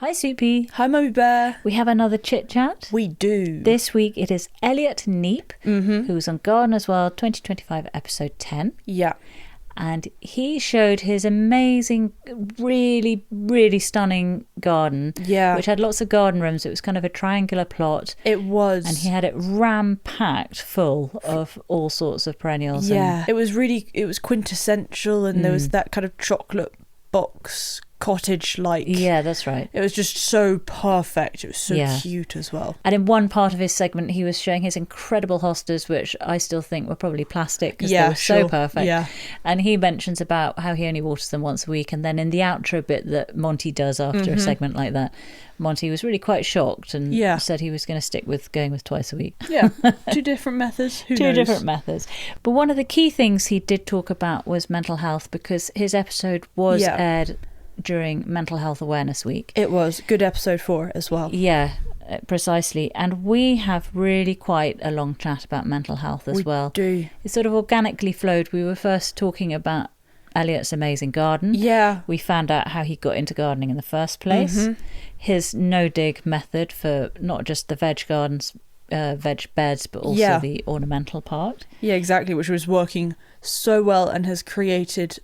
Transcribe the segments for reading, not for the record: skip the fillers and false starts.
Hi, Soupy. Hi, Mummy Bear. We have another chit-chat. We do. This week it is Elliott Neep, who's on Garden as well, 2025 episode 10. Yeah. And he showed his amazing, really, really stunning garden. Yeah. Which had lots of garden rooms. It was kind of a triangular plot. It was. And he had it ram-packed full of all sorts of perennials. Yeah. It was quintessential, and there was that kind of chocolate box cottage-like. Yeah, that's right. It was just so perfect. It was so cute as well. And in one part of his segment, he was showing his incredible hostas, which I still think were probably plastic because they were so perfect. Yeah. And he mentions about how he only waters them once a week. And then in the outro bit that Monty does after a segment like that, Monty was really quite shocked and said he was going to stick with going with twice a week. Yeah, two different methods. Who knows? Two different methods. But one of the key things he did talk about was mental health, because his episode was aired during Mental Health Awareness Week. It was. Good episode 4 as well. Yeah, precisely. And we have really quite a long chat about mental health as well. We do. It sort of organically flowed. We were first talking about Elliott's amazing garden. Yeah. We found out how he got into gardening in the first place. His no-dig method for not just the veg gardens, veg beds, but also the ornamental part. Yeah, exactly, which was working so well and has created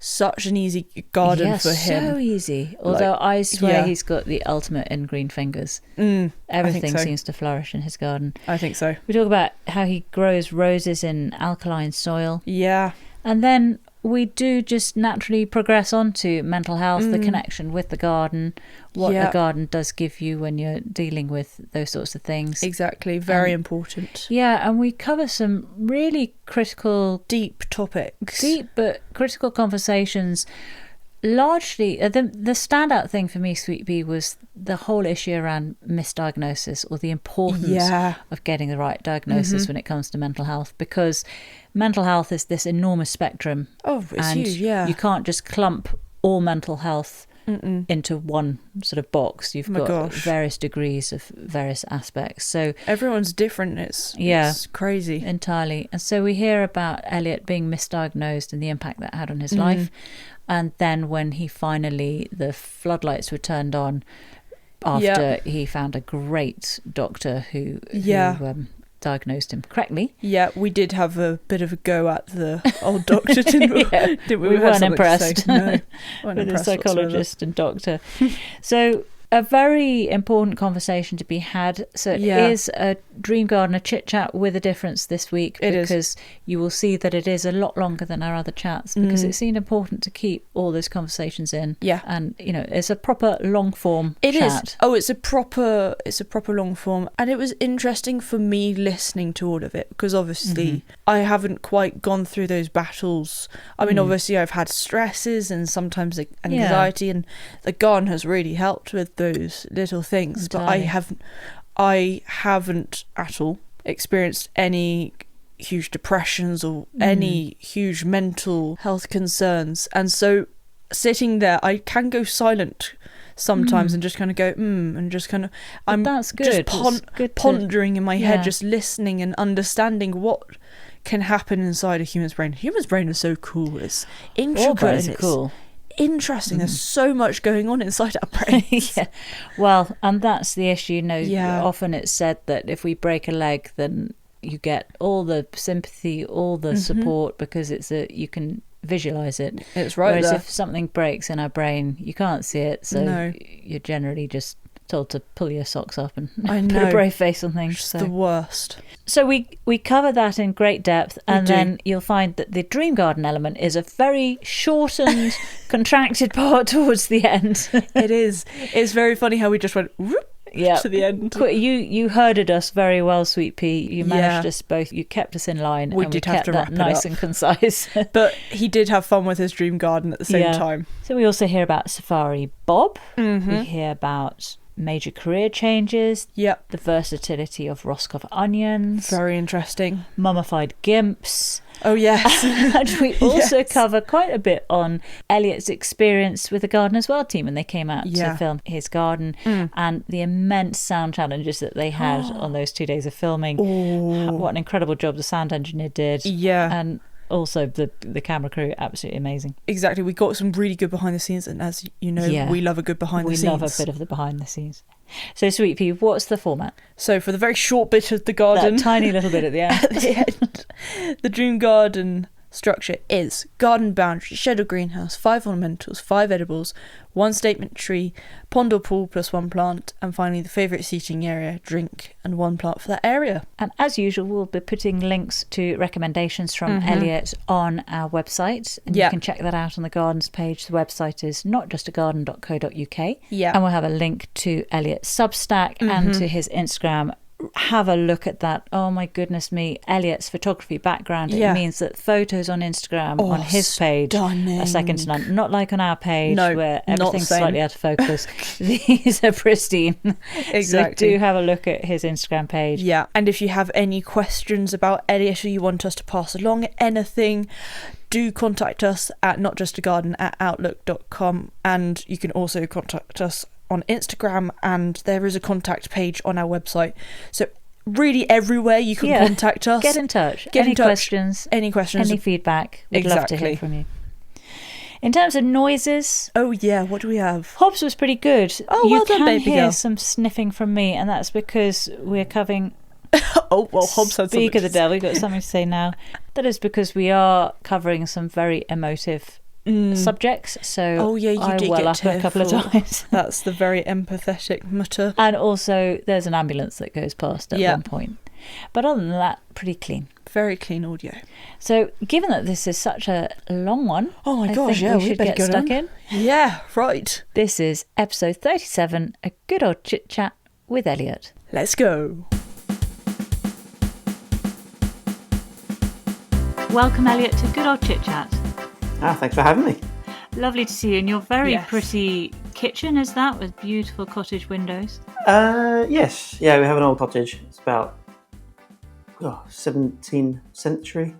such an easy garden for him. So easy. Although I swear he's got the ultimate in green fingers. Everything seems to flourish in his garden. I think so. We talk about how he grows roses in alkaline soil. Yeah. And then we do just naturally progress on to mental health, the connection with the garden, what the garden does give you when you're dealing with those sorts of things. Exactly. Very important. Yeah, and we cover some really critical, deep topics. Deep but critical conversations. Largely, the standout thing for me, Sweet Bee, was the whole issue around misdiagnosis, or the importance of getting the right diagnosis when it comes to mental health, because mental health is this enormous spectrum. Oh, it's and huge, yeah. You can't just clump all mental health into one sort of box. You've got various degrees of various aspects. So everyone's different. It's crazy. Entirely. And so we hear about Elliott being misdiagnosed and the impact that had on his life. And then when the floodlights were turned on after he found a great doctor who diagnosed him correctly. Yeah, we did have a bit of a go at the old doctor, didn't we? Didn't we? We weren't impressed. No, with the psychologist and doctor. So a very important conversation to be had. So it is a Dream Gardener chit-chat with a difference this week, because you will see that it is a lot longer than our other chats, because it seemed important to keep all those conversations in. Yeah. And, it's a proper long-form chat. It is. Oh, it's a proper long form. And it was interesting for me listening to all of it, because obviously I haven't quite gone through those battles. I mean, obviously I've had stresses and sometimes anxiety, and the garden has really helped with those little things. Entirely. But I haven't at all experienced any huge depressions or any huge mental health concerns. And so sitting there, I can go silent sometimes and just kind of go and just kind of that's good. Just pondering in my head, just listening and understanding what can happen inside a human's brain. Human's brain is so cool. It's intricate. It's cool. Interesting. There's so much going on inside our brains. Well, and that's the issue. Often it's said that if we break a leg, then you get all the sympathy, all the support, because you can visualize it. It's right. Whereas there. if something breaks in our brain, you can't see it, so you're generally just told to pull your socks up and put a brave face on things. It's the worst. So we cover that in great depth, and then you'll find that the Dream Garden element is a very shortened, contracted part towards the end. It is. It's very funny how we just went whoop to the end. You herded us very well, Sweet Pea. You managed us both. You kept us in line. We did have to wrap it nice up. And concise. But he did have fun with his dream garden at the same time. So we also hear about Safari Bob. We hear about major career changes. Yep. The versatility of Roscoff onions. Very interesting. Mummified gimps. Oh, yes. And we also cover quite a bit on Elliott's experience with the Garden as Well team when they came out to film his garden, and the immense sound challenges that they had on those 2 days of filming. What an incredible job the sound engineer did. Yeah. And also the camera crew, absolutely amazing. Exactly. We got some really good behind the scenes, and as you know, we love a good behind the scenes. We love a bit of the behind the scenes. So, Sweet Pea, what's the format? So, for the very short bit of the garden, that tiny little bit at the end, the dream garden structure is garden boundary, shed or greenhouse, 5 ornamentals, 5 edibles, 1 statement tree, pond or pool plus 1 plant, and finally the favourite seating area, drink, and 1 plant for that area. And as usual, we'll be putting links to recommendations from Elliott on our website, and you can check that out on the gardens page. The website is notjustagarden.co.uk, and we'll have a link to Elliott's Substack and to his Instagram. Have a look at that. Oh my goodness me, Elliott's photography background. It means that photos on Instagram on his page are second to none. Not like on our page where everything's slightly out of focus. These are pristine. Exactly. So do have a look at his Instagram page. Yeah, and if you have any questions about Elliott or you want us to pass along anything, do contact us at notjustagarden@outlook.com, and you can also contact us on Instagram, and there is a contact page on our website. So really everywhere you can contact us. Get in touch. Any questions, any feedback, we'd love to hear from you. In terms of noises, what do we have? Hobbs was pretty good. Well done, baby hear girl. some sniffing from me, and that's because we're covering Hobbs had Speak of the devil, you've got something to say now. That is because we are covering some very emotive subjects, so you I did well get up tearful a couple of times. That's the very empathetic mutter. And also there's an ambulance that goes past at one point. But other than that, pretty clean. Very clean audio. So given that this is such a long one, I think we should get stuck in. Yeah, right. This is episode 37, a good old chit-chat with Elliott. Let's go. Welcome, Elliott, to Good Old Chit-Chat. Thanks for having me. Lovely to see you in your very pretty kitchen, is that, with beautiful cottage windows? Yes. Yeah, we have an old cottage. It's about 17th century.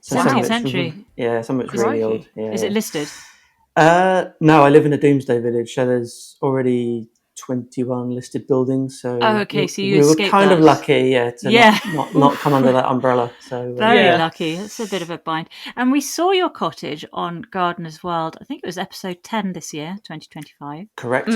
17th century? Yeah, some of it's really old. Yeah. Is it listed? No, I live in a doomsday village, so there's already 21 listed buildings. So so you we were escaped kind those. of lucky, to not come under that umbrella. So very lucky. It's a bit of a bind. And we saw your cottage on Gardener's World. I think it was episode 10 this year, 2025. Correct.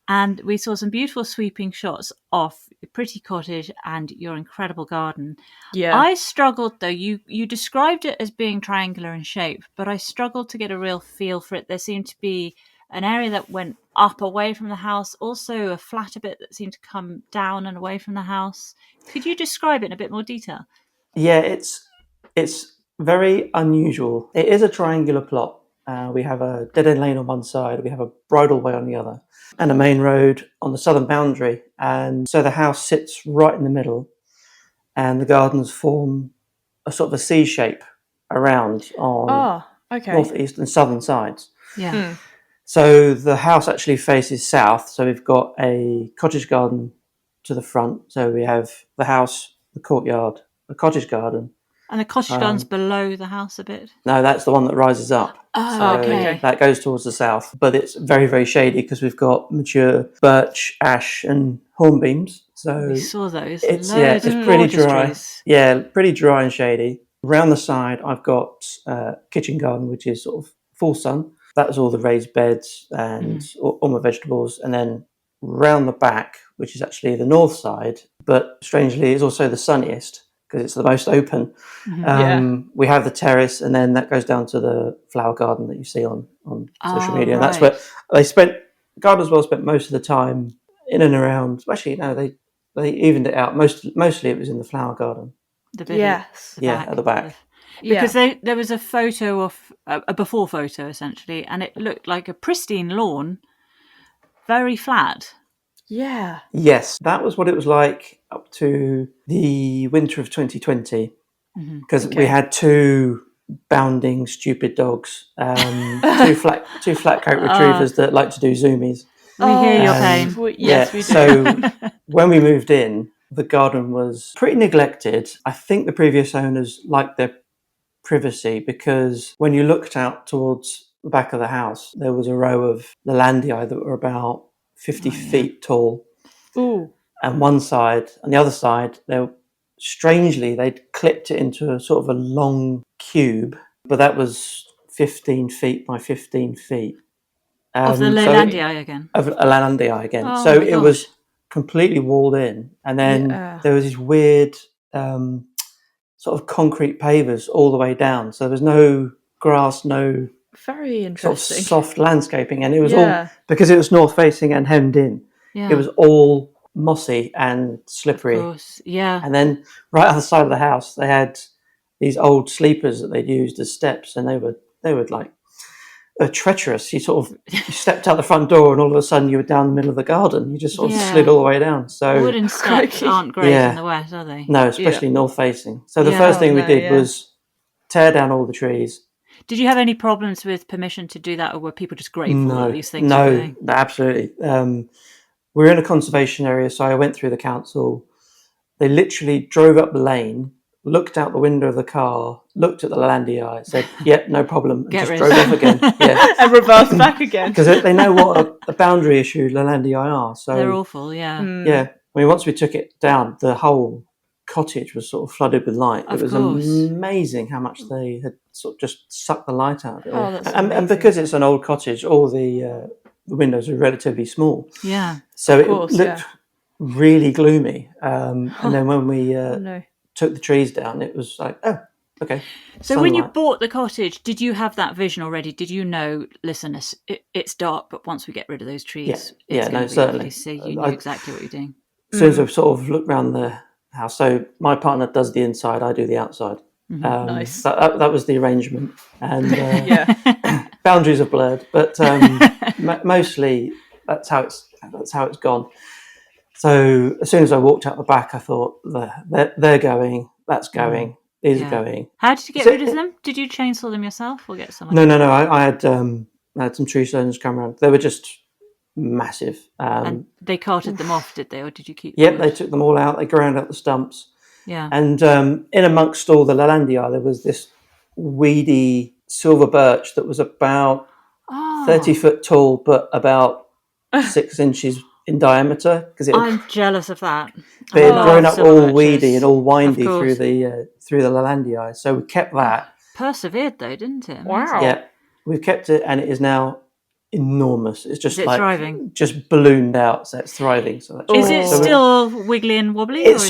And we saw some beautiful sweeping shots of your pretty cottage and your incredible garden. Yeah. I struggled, though. You described it as being triangular in shape, but I struggled to get a real feel for it. There seemed to be an area that went up away from the house, also a flatter bit that seemed to come down and away from the house. Could you describe it in a bit more detail? Yeah, it's very unusual. It is a triangular plot. We have a dead-end lane on one side, we have a bridleway on the other, and a main road on the southern boundary. And so the house sits right in the middle, and the gardens form a sort of a C shape around on northeast and southern sides. Yeah. So the house actually faces south. So we've got a cottage garden to the front. So we have the house, the courtyard, the cottage garden. And the cottage garden's below the house a bit? No, that's the one that rises up. Oh, okay. That goes towards the south. But it's very, very shady because we've got mature birch, ash and hornbeams. So we saw those. It's pretty dry. Trees. Yeah, pretty dry and shady. Around the side, I've got a kitchen garden, which is sort of full sun. That's all the raised beds and all my vegetables. And then round the back, which is actually the north side, but strangely is also the sunniest because it's the most open. We have the terrace, and then that goes down to the flower garden that you see on social media. And that's where Gardeners World spent most of the time in and around. Actually, no, they evened it out. Mostly it was in the flower garden. At the back. Because there was a photo of a before photo essentially, and it looked like a pristine lawn, very flat. Yeah. Yes, that was what it was like up to the winter of 2020, because we had 2 bounding stupid dogs, 2 flat coat retrievers that like to do zoomies. We hear your pain. Yes, we do. So when we moved in, the garden was pretty neglected. I think the previous owners liked their privacy, because when you looked out towards the back of the house, there was a row of Lelandii that were about 50 feet tall. Ooh. And one side, and the other side, they'd clipped it into a sort of a long cube, but that was 15 feet by 15 feet. Of the Leylandii again? Of Leylandii again. Oh, so it was completely walled in. And then there was these weird sort of concrete pavers all the way down. So there was no grass, no very interesting sort of soft landscaping. And it was all, because it was north facing and hemmed in, it was all mossy and slippery. Of course, yeah. And then right on the side of the house, they had these old sleepers that they'd used as steps, and they were like treacherous. You sort of stepped out the front door, and all of a sudden you were down the middle of the garden. You just sort of slid all the way down. So wooden steps aren't great in the wet, are they? No, especially north facing. So the first thing we did was tear down all the trees. Did you have any problems with permission to do that, or were people just grateful that these things were going? No, absolutely. We're in a conservation area, so I went through the council. They literally drove up the lane, looked out the window of the car, looked at the Leylandii, said, "Yep, no problem," and just drove off again. Yeah. And reversed back again. Because they know what a boundary issue Leylandii are. So they're awful, yeah. Yeah. I mean, once we took it down, the whole cottage was sort of flooded with light. It was amazing how much they had sort of just sucked the light out of it. Oh, that's and because it's an old cottage, all the windows are relatively small. Yeah. So it looked really gloomy. And then when we took the trees down, it was like, oh, okay. So sunlight. When you bought the cottage, did you have that vision already? Did you know, listen, it's dark, but once we get rid of those trees, it's going to be certainly. Lovely. So you knew exactly what you're doing. As soon as I've sort of looked around the house, so my partner does the inside, I do the outside. Nice. That was the arrangement. And boundaries are blurred, but mostly that's how it's gone. So as soon as I walked out the back, I thought, they're going, that's going, these are going. How did you get rid of them? Did you chainsaw them yourself or get someone? No. I had some tree stones come around. They were just massive. And they carted them off, did they, or did you keep them? Yep, they took them all out. They ground out the stumps. Yeah. And in amongst all the Leylandii, there was this weedy silver birch that was about 30 foot tall, but about 6 inches in diameter. I'm jealous of that. But it had grown up all weedy and all windy through the Leylandii. So we kept that. Persevered though, didn't it? Amazing. Wow. Yeah, we've kept it, and it is now enormous. It's just thriving? Just ballooned out, so it's thriving. So that's is it still wiggly and wobbly? It's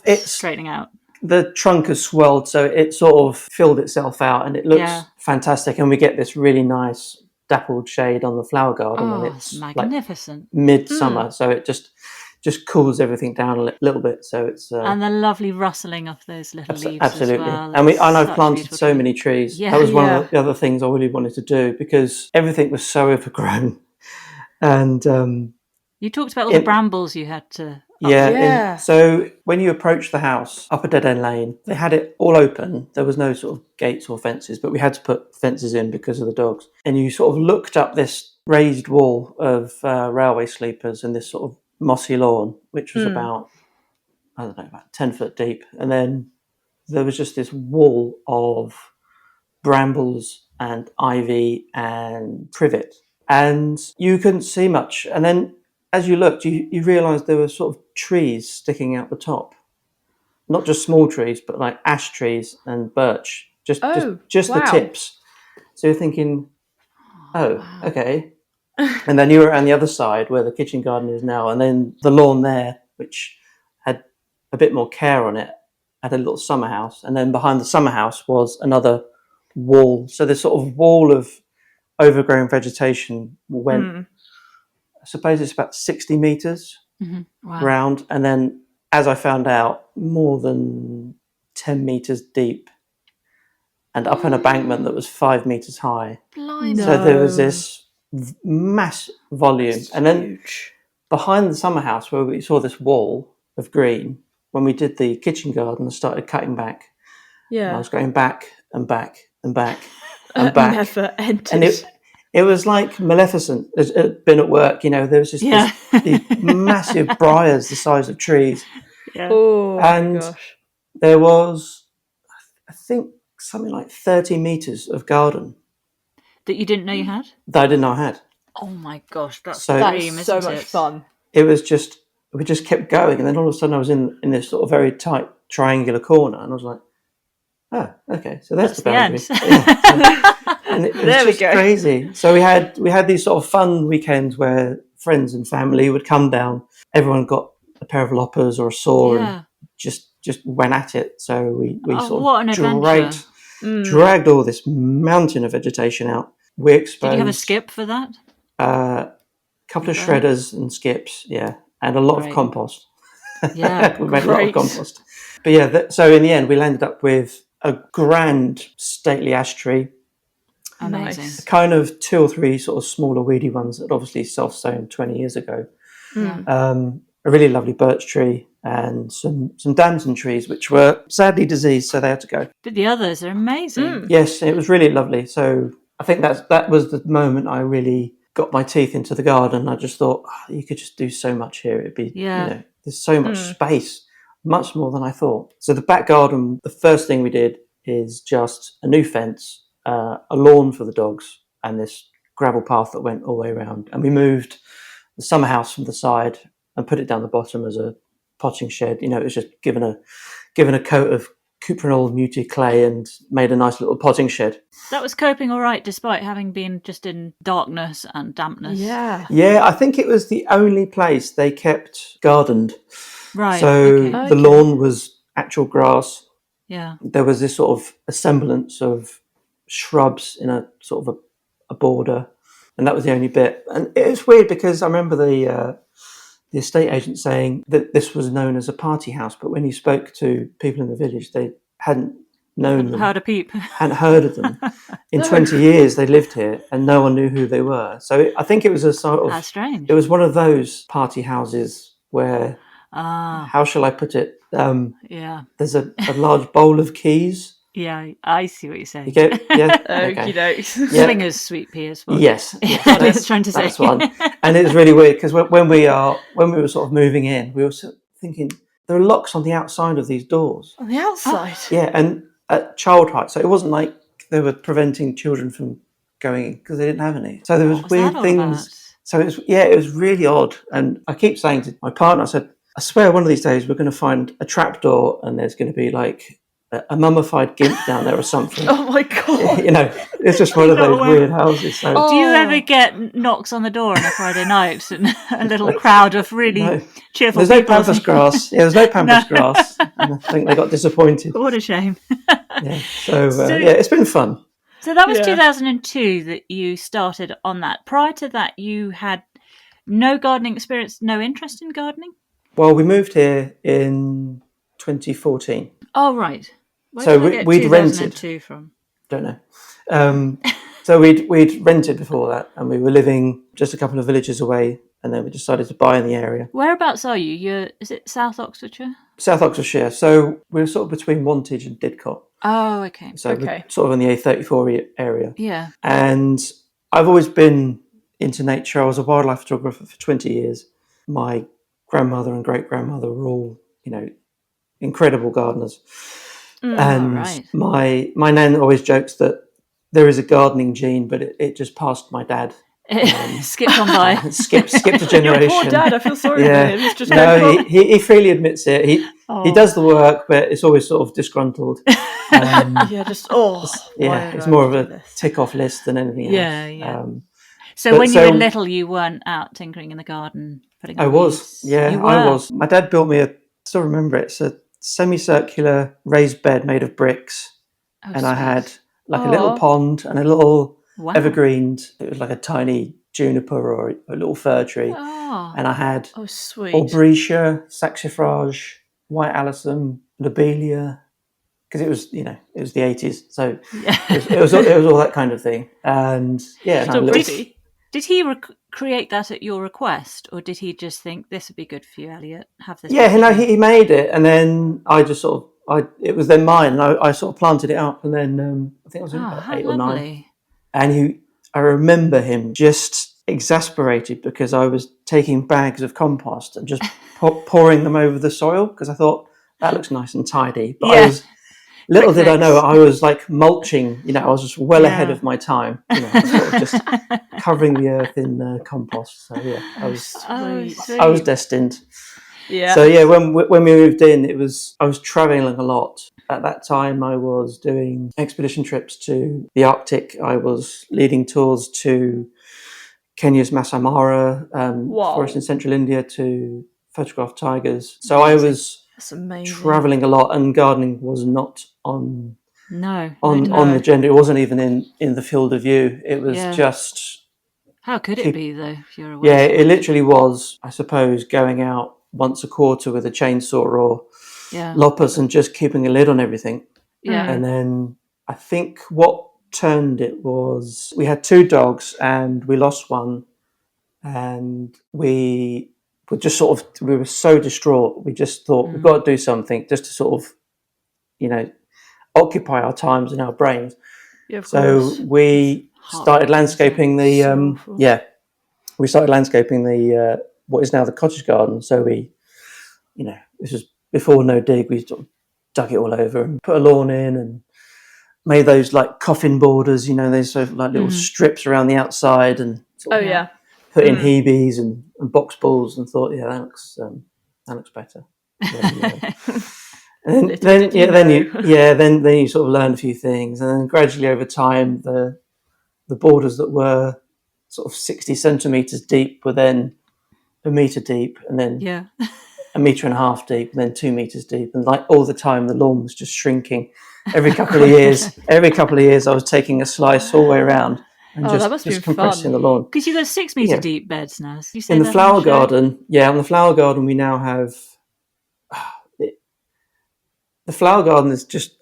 it's straightening out. The trunk has swelled, so it sort of filled itself out, and it looks fantastic. And we get this really nice dappled shade on the flower garden when it's magnificent, like midsummer. So it just cools everything down a little bit. So it's and the lovely rustling of those little leaves. Absolutely, as well. and I've planted so many trees. That was one of the other things I really wanted to do, because everything was so overgrown. And you talked about all the brambles you had to. So when you approach the house up a dead end lane, they had it all open. There was no sort of gates or fences, but we had to put fences in because of the dogs. And you sort of looked up this raised wall of railway sleepers and this sort of mossy lawn, which was about 10 foot deep. And then there was just this wall of brambles and ivy and privet. And you couldn't see much. And then as you looked, you realised there were sort of trees sticking out the top. Not just small trees, but like ash trees and birch. Just the tips. So you're thinking, okay. And then you were on the other side where the kitchen garden is now, and then the lawn there, which had a bit more care on it, had a little summer house. And then behind the summer house was another wall. So this sort of wall of overgrown vegetation went... I suppose it's about 60 metres round. And then, as I found out, more than 10 metres deep and up an embankment that was 5 metres high. Blimey. So there was this mass volume. And then behind the summer house, where we saw this wall of green, when we did the kitchen garden, I started cutting back. Yeah. And I was going back and back and back and back. Never ended. And it was like Maleficent had been at work, there was just these massive briars the size of trees. Yeah. Oh, and my gosh. There was, I think, something like 30 metres of garden. That you didn't know you had? That I didn't know I had. Oh my gosh, that's so much fun. It was just, we just kept going, and then all of a sudden I was in this sort of very tight triangular corner, and I was like, Oh, okay. So that's the end. boundary. Yeah. And it was just crazy. So we had these sort of fun weekends where friends and family would come down. Everyone got a pair of loppers or a saw and just went at it. So we sort of dragged all this mountain of vegetation out. We exposed. Did you have a skip for that? Couple of shredders and skips, and a lot of compost. Yeah, we made a lot of compost. But yeah, so in the end, we landed up with a grand stately ash tree. Amazing. Kind of 2 or 3 sort of smaller weedy ones that obviously self-sown 20 years ago. A really lovely birch tree and some damson trees, which were sadly diseased, so they had to go. But the others are amazing. Yes, it was really lovely. So I think that was the moment I really got my teeth into the garden. I just thought, you could just do so much here. It'd be, there's so much space, much more than I thought. So the back garden, the first thing we did is just a new fence, a lawn for the dogs, and this gravel path that went all the way around. And we moved the summer house from the side and put it down the bottom as a potting shed. It was just given a coat of cuprinol muted clay and made a nice little potting shed. That was coping all right, despite having been just in darkness and dampness. Yeah, I think it was the only place they kept gardened. Right. So the lawn was actual grass. Yeah. There was this sort of a semblance of shrubs in a sort of a border, and that was the only bit. And it was weird because I remember the estate agent saying that this was known as a party house, but when you spoke to people in the village, they hadn't known them. Hadn't heard of them. In 20 years they lived here and no one knew who they were. So I think it was a sort of... How strange. It was one of those party houses where... how shall I put it? There's a large bowl of keys. Yeah, I see what you're saying. You get, okay. Swingers sweet pea as well. Yes, that's what I was trying to say. That's one. And it's really weird because when we were sort of moving in, we were sort of thinking there are locks on the outside of these doors. On the outside? Yeah, and at child height, so it wasn't like they were preventing children from going in because they didn't have any. So there was weird things. So it was really odd. And I keep saying to my partner, I said, I swear one of these days we're going to find a trapdoor and there's going to be like a mummified gimp down there or something. Oh my God. It's just one of those weird houses. So. Do you ever get knocks on the door on a Friday night and a little crowd of really cheerful people? There's no pampas grass. Yeah, there's no pampas grass. And I think they got disappointed. What a shame. So it's been fun. So that was 2002 that you started on that. Prior to that, you had no gardening experience, no interest in gardening? Well, we moved here in 2014. Oh, right. So we'd rented. From? Don't know. So we'd rented before that, and we were living just a couple of villages away, and then we decided to buy in the area. Whereabouts are you? Is it South Oxfordshire? South Oxfordshire. So we're sort of between Wantage and Didcot. Oh, okay. So we're sort of in the A34 area. Yeah. And I've always been into nature. I was a wildlife photographer for 20 years. My grandmother and great-grandmother were all, incredible gardeners. And my nan always jokes that there is a gardening gene, but it just passed my dad. Skipped on by. Skipped a generation. Your poor dad, I feel sorry for him. He's just he freely admits it. He does the work, but it's always sort of disgruntled. It's more of a tick-off list than anything else. Yeah. So when you were little, you weren't out tinkering in the garden, putting on leaves? I was. My dad built me I still remember it. It's a semicircular raised bed made of bricks. And I had like a little pond and a little evergreen. It was like a tiny juniper or a little fir tree. Oh. And I had sweet. Albrecia, saxifrage, white alyssum, lobelia. Because it was the 80s. So it was all that kind of thing. And still pretty. Did he create that at your request, or did he just think this would be good for you, Elliott? Have this. Yeah, he made it, and then I just it was then mine, and I sort of planted it up, and then I think I was about 8 or 9, and I remember him just exasperated because I was taking bags of compost and just pouring them over the soil because I thought that looks nice and tidy, but I was. Little did I know, I was like mulching. I was just well ahead of my time. Sort of just covering the earth in compost. So I was destined. Yeah. So when we moved in, I was traveling a lot, at that time I was doing expedition trips to the Arctic. I was leading tours to Kenya's Masai Mara forest in central India to photograph tigers. So I was traveling a lot, and gardening was not on the agenda. It wasn't even in the field of view. It was just... How could it be, though, if you're away? Yeah, it literally was, I suppose, going out once a quarter with a chainsaw or loppers and just keeping a lid on everything. Yeah. And then I think what turned it was we had 2 dogs and we lost one, and we were just we were so distraught. We just thought we've got to do something just to sort of, occupy our times and our brains. Yeah, of so course. we started landscaping we started landscaping the what is now the cottage garden. So we, this was before no dig. We sort of dug it all over and put a lawn in and made those like coffin borders, those sort of like little strips around the outside, and put in hebes and box balls, and thought, that looks better. And then you sort of learn a few things, and then gradually over time the borders that were sort of 60 centimeters deep were then a meter deep, and then a meter and a half deep, and then 2 meters deep, and like all the time the lawn was just shrinking. Every couple of years I was taking a slice all the way around and just compressing the lawn. Because you've got 6 meter deep beds now. You say in the flower garden, on the flower garden we now have. The flower garden is just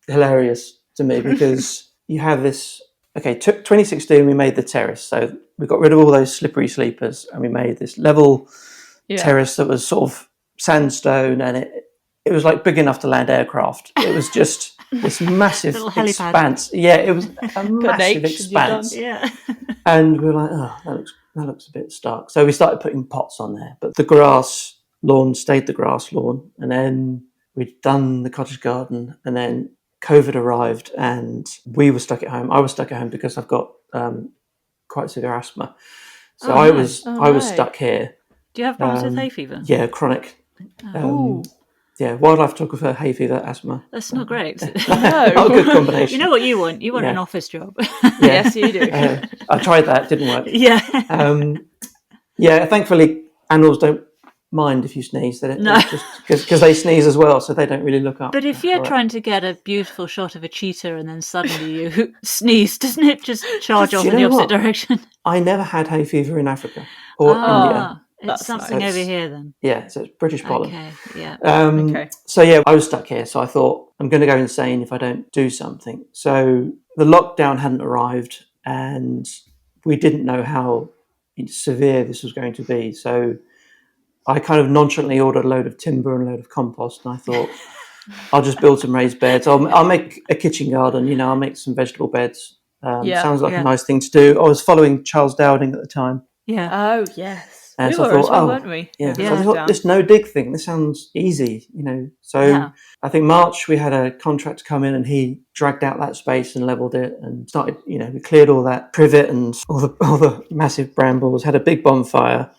hilarious to me because you have this. Okay, 2016 we made the terrace, so we got rid of all those slippery sleepers and we made this level terrace that was sort of sandstone, and it was like big enough to land aircraft. It was just this massive expanse. Yeah, it was a massive expanse. Yeah, and we were like, oh, that looks a bit stark. So we started putting pots on there, but the grass lawn stayed the grass lawn, and then we'd done the cottage garden, and then COVID arrived and we were stuck at home. I was stuck at home because I've got quite severe asthma. So I was stuck here. Do you have problems with hay fever? Yeah, chronic. Wildlife photographer, hay fever, asthma. That's not great. Not a good combination. You know what you want? You want an office job. Yes, you do. I tried that, didn't work. Yeah. Thankfully animals don't mind if you sneeze. They don't, because they sneeze as well, so they don't really look up. But if you're trying to get a beautiful shot of a cheetah and then suddenly you sneeze, doesn't it just charge off in the opposite direction? I never had hay fever in Africa or India. It's something over here then. Yeah, so it's British pollen. Okay, yeah. So I was stuck here, so I thought I'm going to go insane if I don't do something. So the lockdown hadn't arrived and we didn't know how severe this was going to be. So I kind of nonchalantly ordered a load of timber and a load of compost, and I thought, I'll just build some raised beds. I'll make a kitchen garden, I'll make some vegetable beds. Sounds like a nice thing to do. I was following Charles Dowding at the time. Yeah. Oh, yes. And we so were as well, weren't we? Yeah. So I thought, this no dig thing, this sounds easy, So I think March we had a contractor come in and he dragged out that space and levelled it and started, we cleared all that privet and all the massive brambles, had a big bonfire.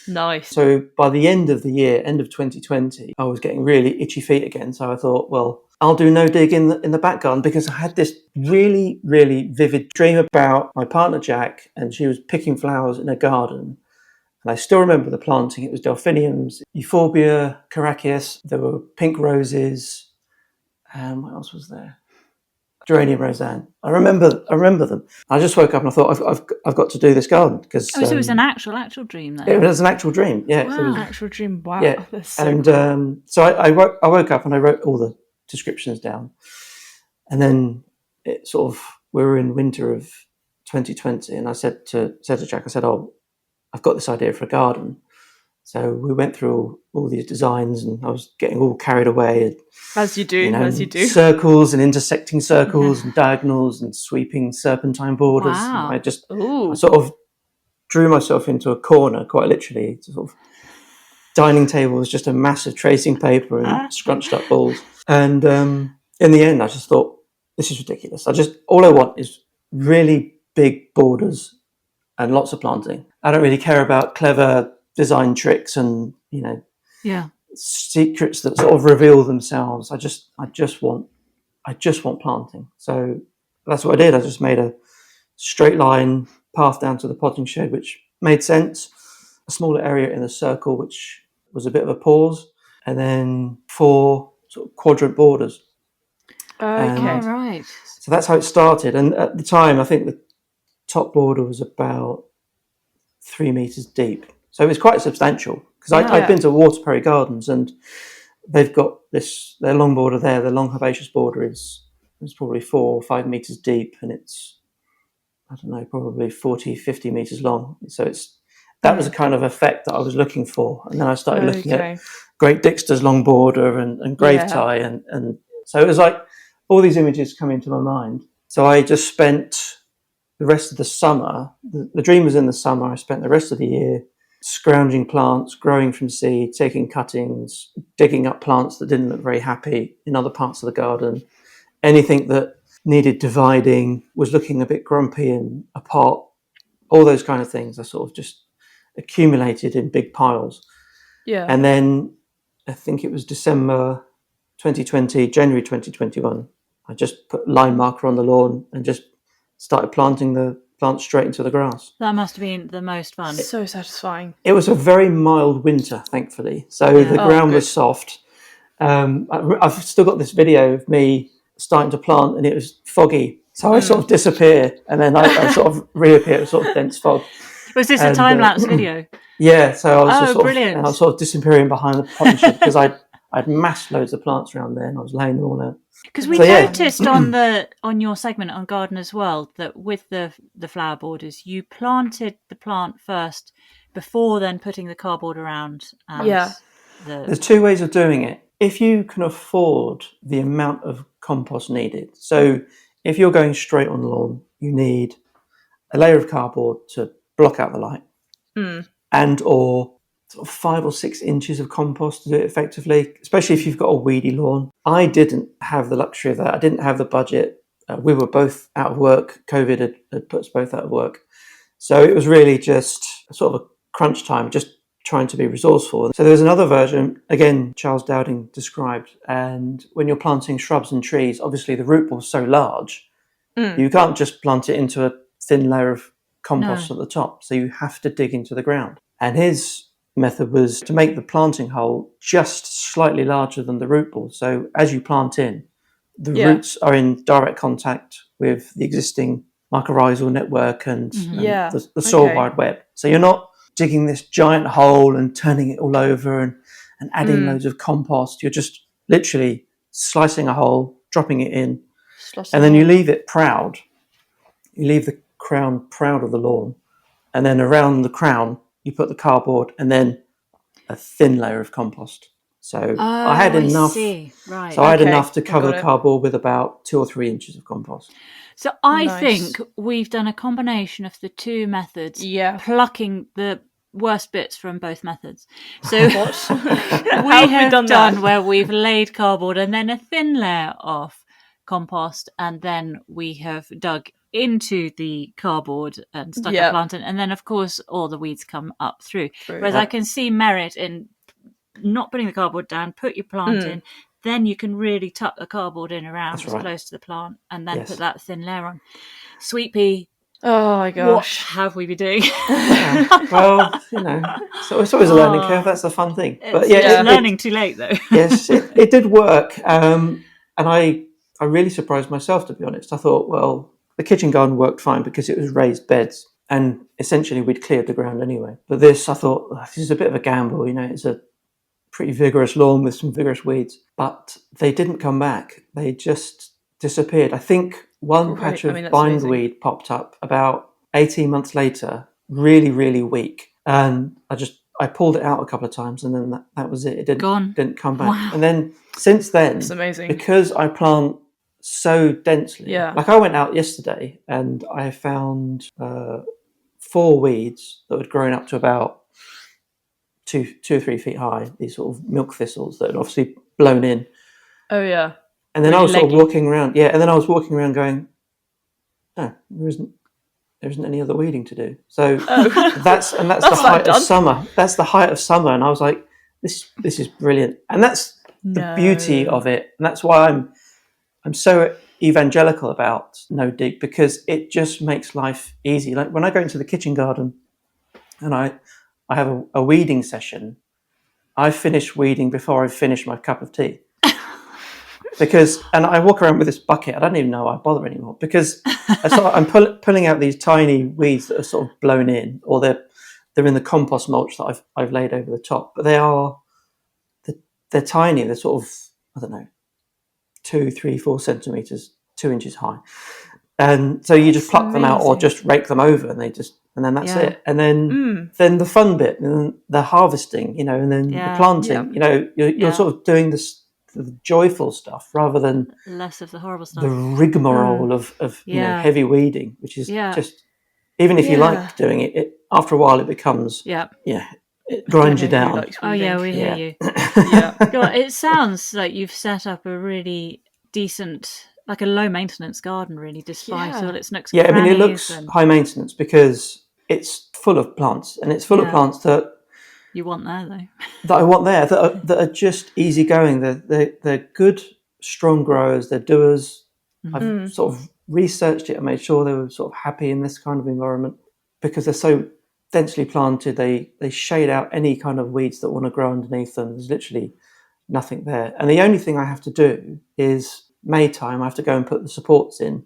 Nice. So by the end of the year, end of 2020, I was getting really itchy feet again. So I thought, well, I'll do no dig in the back garden, because I had this really, really vivid dream about my partner Jack, and she was picking flowers in a garden. And I still remember the planting. It was delphiniums, euphorbia, caraceus. There were pink roses. What else was there? Geranium roseanne. I remember them. I just woke up and I thought, I've got to do this garden because. So it was an actual dream then. It was an actual dream. Yeah. Wow. So it was, actual dream. Wow. Yeah. That's so and cool. So I woke up and I wrote all the descriptions down, and then we were in winter of 2020, and I said to Jack, I said, I've got this idea for a garden. So we went through all these designs, and I was getting all carried away. As you do. Circles and intersecting circles and diagonals and sweeping serpentine borders. Wow. And I sort of drew myself into a corner, quite literally. Sort of dining table was just a massive tracing paper and scrunched up balls. And in the end, I just thought, this is ridiculous. All I want is really big borders and lots of planting. I don't really care about clever design tricks and secrets that sort of reveal themselves. I just want planting. So that's what I did. I just made a straight line path down to the potting shed, which made sense. A smaller area in a circle, which was a bit of a pause, and then 4 sort of quadrant borders. Okay. Right. So that's how it started. And at the time, I think the top border was about 3 meters deep. So it was quite substantial, because I've been to Waterbury Gardens, and they've got their long border there, the long herbaceous border is probably 4 or 5 meters deep, and it's, I don't know, probably 40, 50 meters long. So that was a kind of effect that I was looking for. And then I started looking at Great Dixter's long border and Grave Tie. And so it was like all these images come into my mind. So I just spent the rest of the summer, the dream was in the summer, I spent the rest of the year scrounging plants, growing from seed, taking cuttings, digging up plants that didn't look very happy in other parts of the garden. Anything that needed dividing, was looking a bit grumpy in a pot, all those kind of things I sort of just accumulated in big piles. Yeah. And then I think it was December 2020, January 2021, I just put line marker on the lawn and just started planting the plants straight into the grass. That must have been the most fun. It's so satisfying. It was a very mild winter, thankfully. So the ground was soft. I've still got this video of me starting to plant, and it was foggy. So I sort of disappear, and then I sort of reappear. It was sort of dense fog. Was this a time-lapse video? Yeah. So I was just brilliant. I was sort of disappearing behind the potting shed, because I'd massed loads of plants around there, and I was laying them all out. Because we noticed on your segment on Gardener's World that with the flower borders, you planted the plant first before then putting the cardboard around. There's 2 ways of doing it. If you can afford the amount of compost needed, so if you're going straight on the lawn, you need a layer of cardboard to block out the light, and or sort of 5 or 6 inches of compost to do it effectively, especially if you've got a weedy lawn. I didn't have the luxury of that. I didn't have the budget. We were both out of work. COVID had put us both out of work. So it was really just sort of a crunch time, just trying to be resourceful. So there's another version, again, Charles Dowding described, and when you're planting shrubs and trees, obviously the root ball's so large, you can't just plant it into a thin layer of compost at the top. So you have to dig into the ground. And his method was to make the planting hole just slightly larger than the root ball. So as you plant in, the roots are in direct contact with the existing mycorrhizal network and the soil wide web. So you're not digging this giant hole and turning it all over and adding loads of compost. You're just literally slicing a hole, dropping it in, and then you leave it proud. You leave the crown proud of the lawn, and then around the crown you put the cardboard and then a thin layer of compost. So I had enough. Right. So I had enough to cover the cardboard with about 2 or 3 inches of compost. So I think we've done a combination of the 2 methods, plucking the worst bits from both methods. So we have done where we've laid cardboard and then a thin layer of compost, and then we have dug into the cardboard and stuck a plant in, and then of course all the weeds come up through. Whereas I can see merit in not putting the cardboard down, put your plant in, then you can really tuck the cardboard in around close to the plant, and then put that thin layer on. Sweet pea. Oh my gosh. What have we been doing? Well, so it's always a learning curve. That's the fun thing. But it's learning too late though. Yes, it did work. And I really surprised myself, to be honest. I thought, well, the kitchen garden worked fine because it was raised beds, and essentially we'd cleared the ground anyway. But this, I thought, this is a bit of a gamble. It's a pretty vigorous lawn with some vigorous weeds. But they didn't come back. They just disappeared. I think one patch of bindweed popped up about 18 months later, really, really weak. And I pulled it out a couple of times, and then that was it. It didn't come back. Wow. And then since then, that's amazing. Because I plant so densely. Like I went out yesterday and I found 4 weeds that had grown up to about 2 or 3 feet high, these sort of milk thistles that had obviously blown in. Oh yeah. And then I was sort of walking around, and then I was walking around going, there isn't any other weeding to do. So that's the height of summer. That's the height of summer. And I was like, this is brilliant. And that's the beauty of it. And that's why I'm so evangelical about no dig, because it just makes life easy. Like when I go into the kitchen garden and I have a weeding session, I finish weeding before I finish my cup of tea. And I walk around with this bucket. I don't even know why I bother anymore, because I'm pulling out these tiny weeds that are sort of blown in, or they're in the compost mulch that I've laid over the top. But they're tiny. They're sort of, I don't know, 2, 3, 4 centimeters, 2 inches high. And so you just pluck them out or just rake them over, and then that's it. And then the fun bit, and then the harvesting, and then the planting, you're sort of doing the joyful stuff rather than less of the horrible stuff, the rigmarole of heavy weeding, which is just, even if you like doing it, after a while it becomes it grinds you down. We hear you. God, it sounds like you've set up a really decent, like a low maintenance garden, really, despite all its nooks and crannies. It looks high maintenance because it's full of plants, and it's full of plants that you want there, though. That I want there, that are just easygoing. They're good, strong growers. They're doers. I've sort of researched it and made sure they were sort of happy in this kind of environment, because they're so densely planted. They shade out any kind of weeds that want to grow underneath them. There's literally nothing there. And the only thing I have to do is May time, I have to go and put the supports in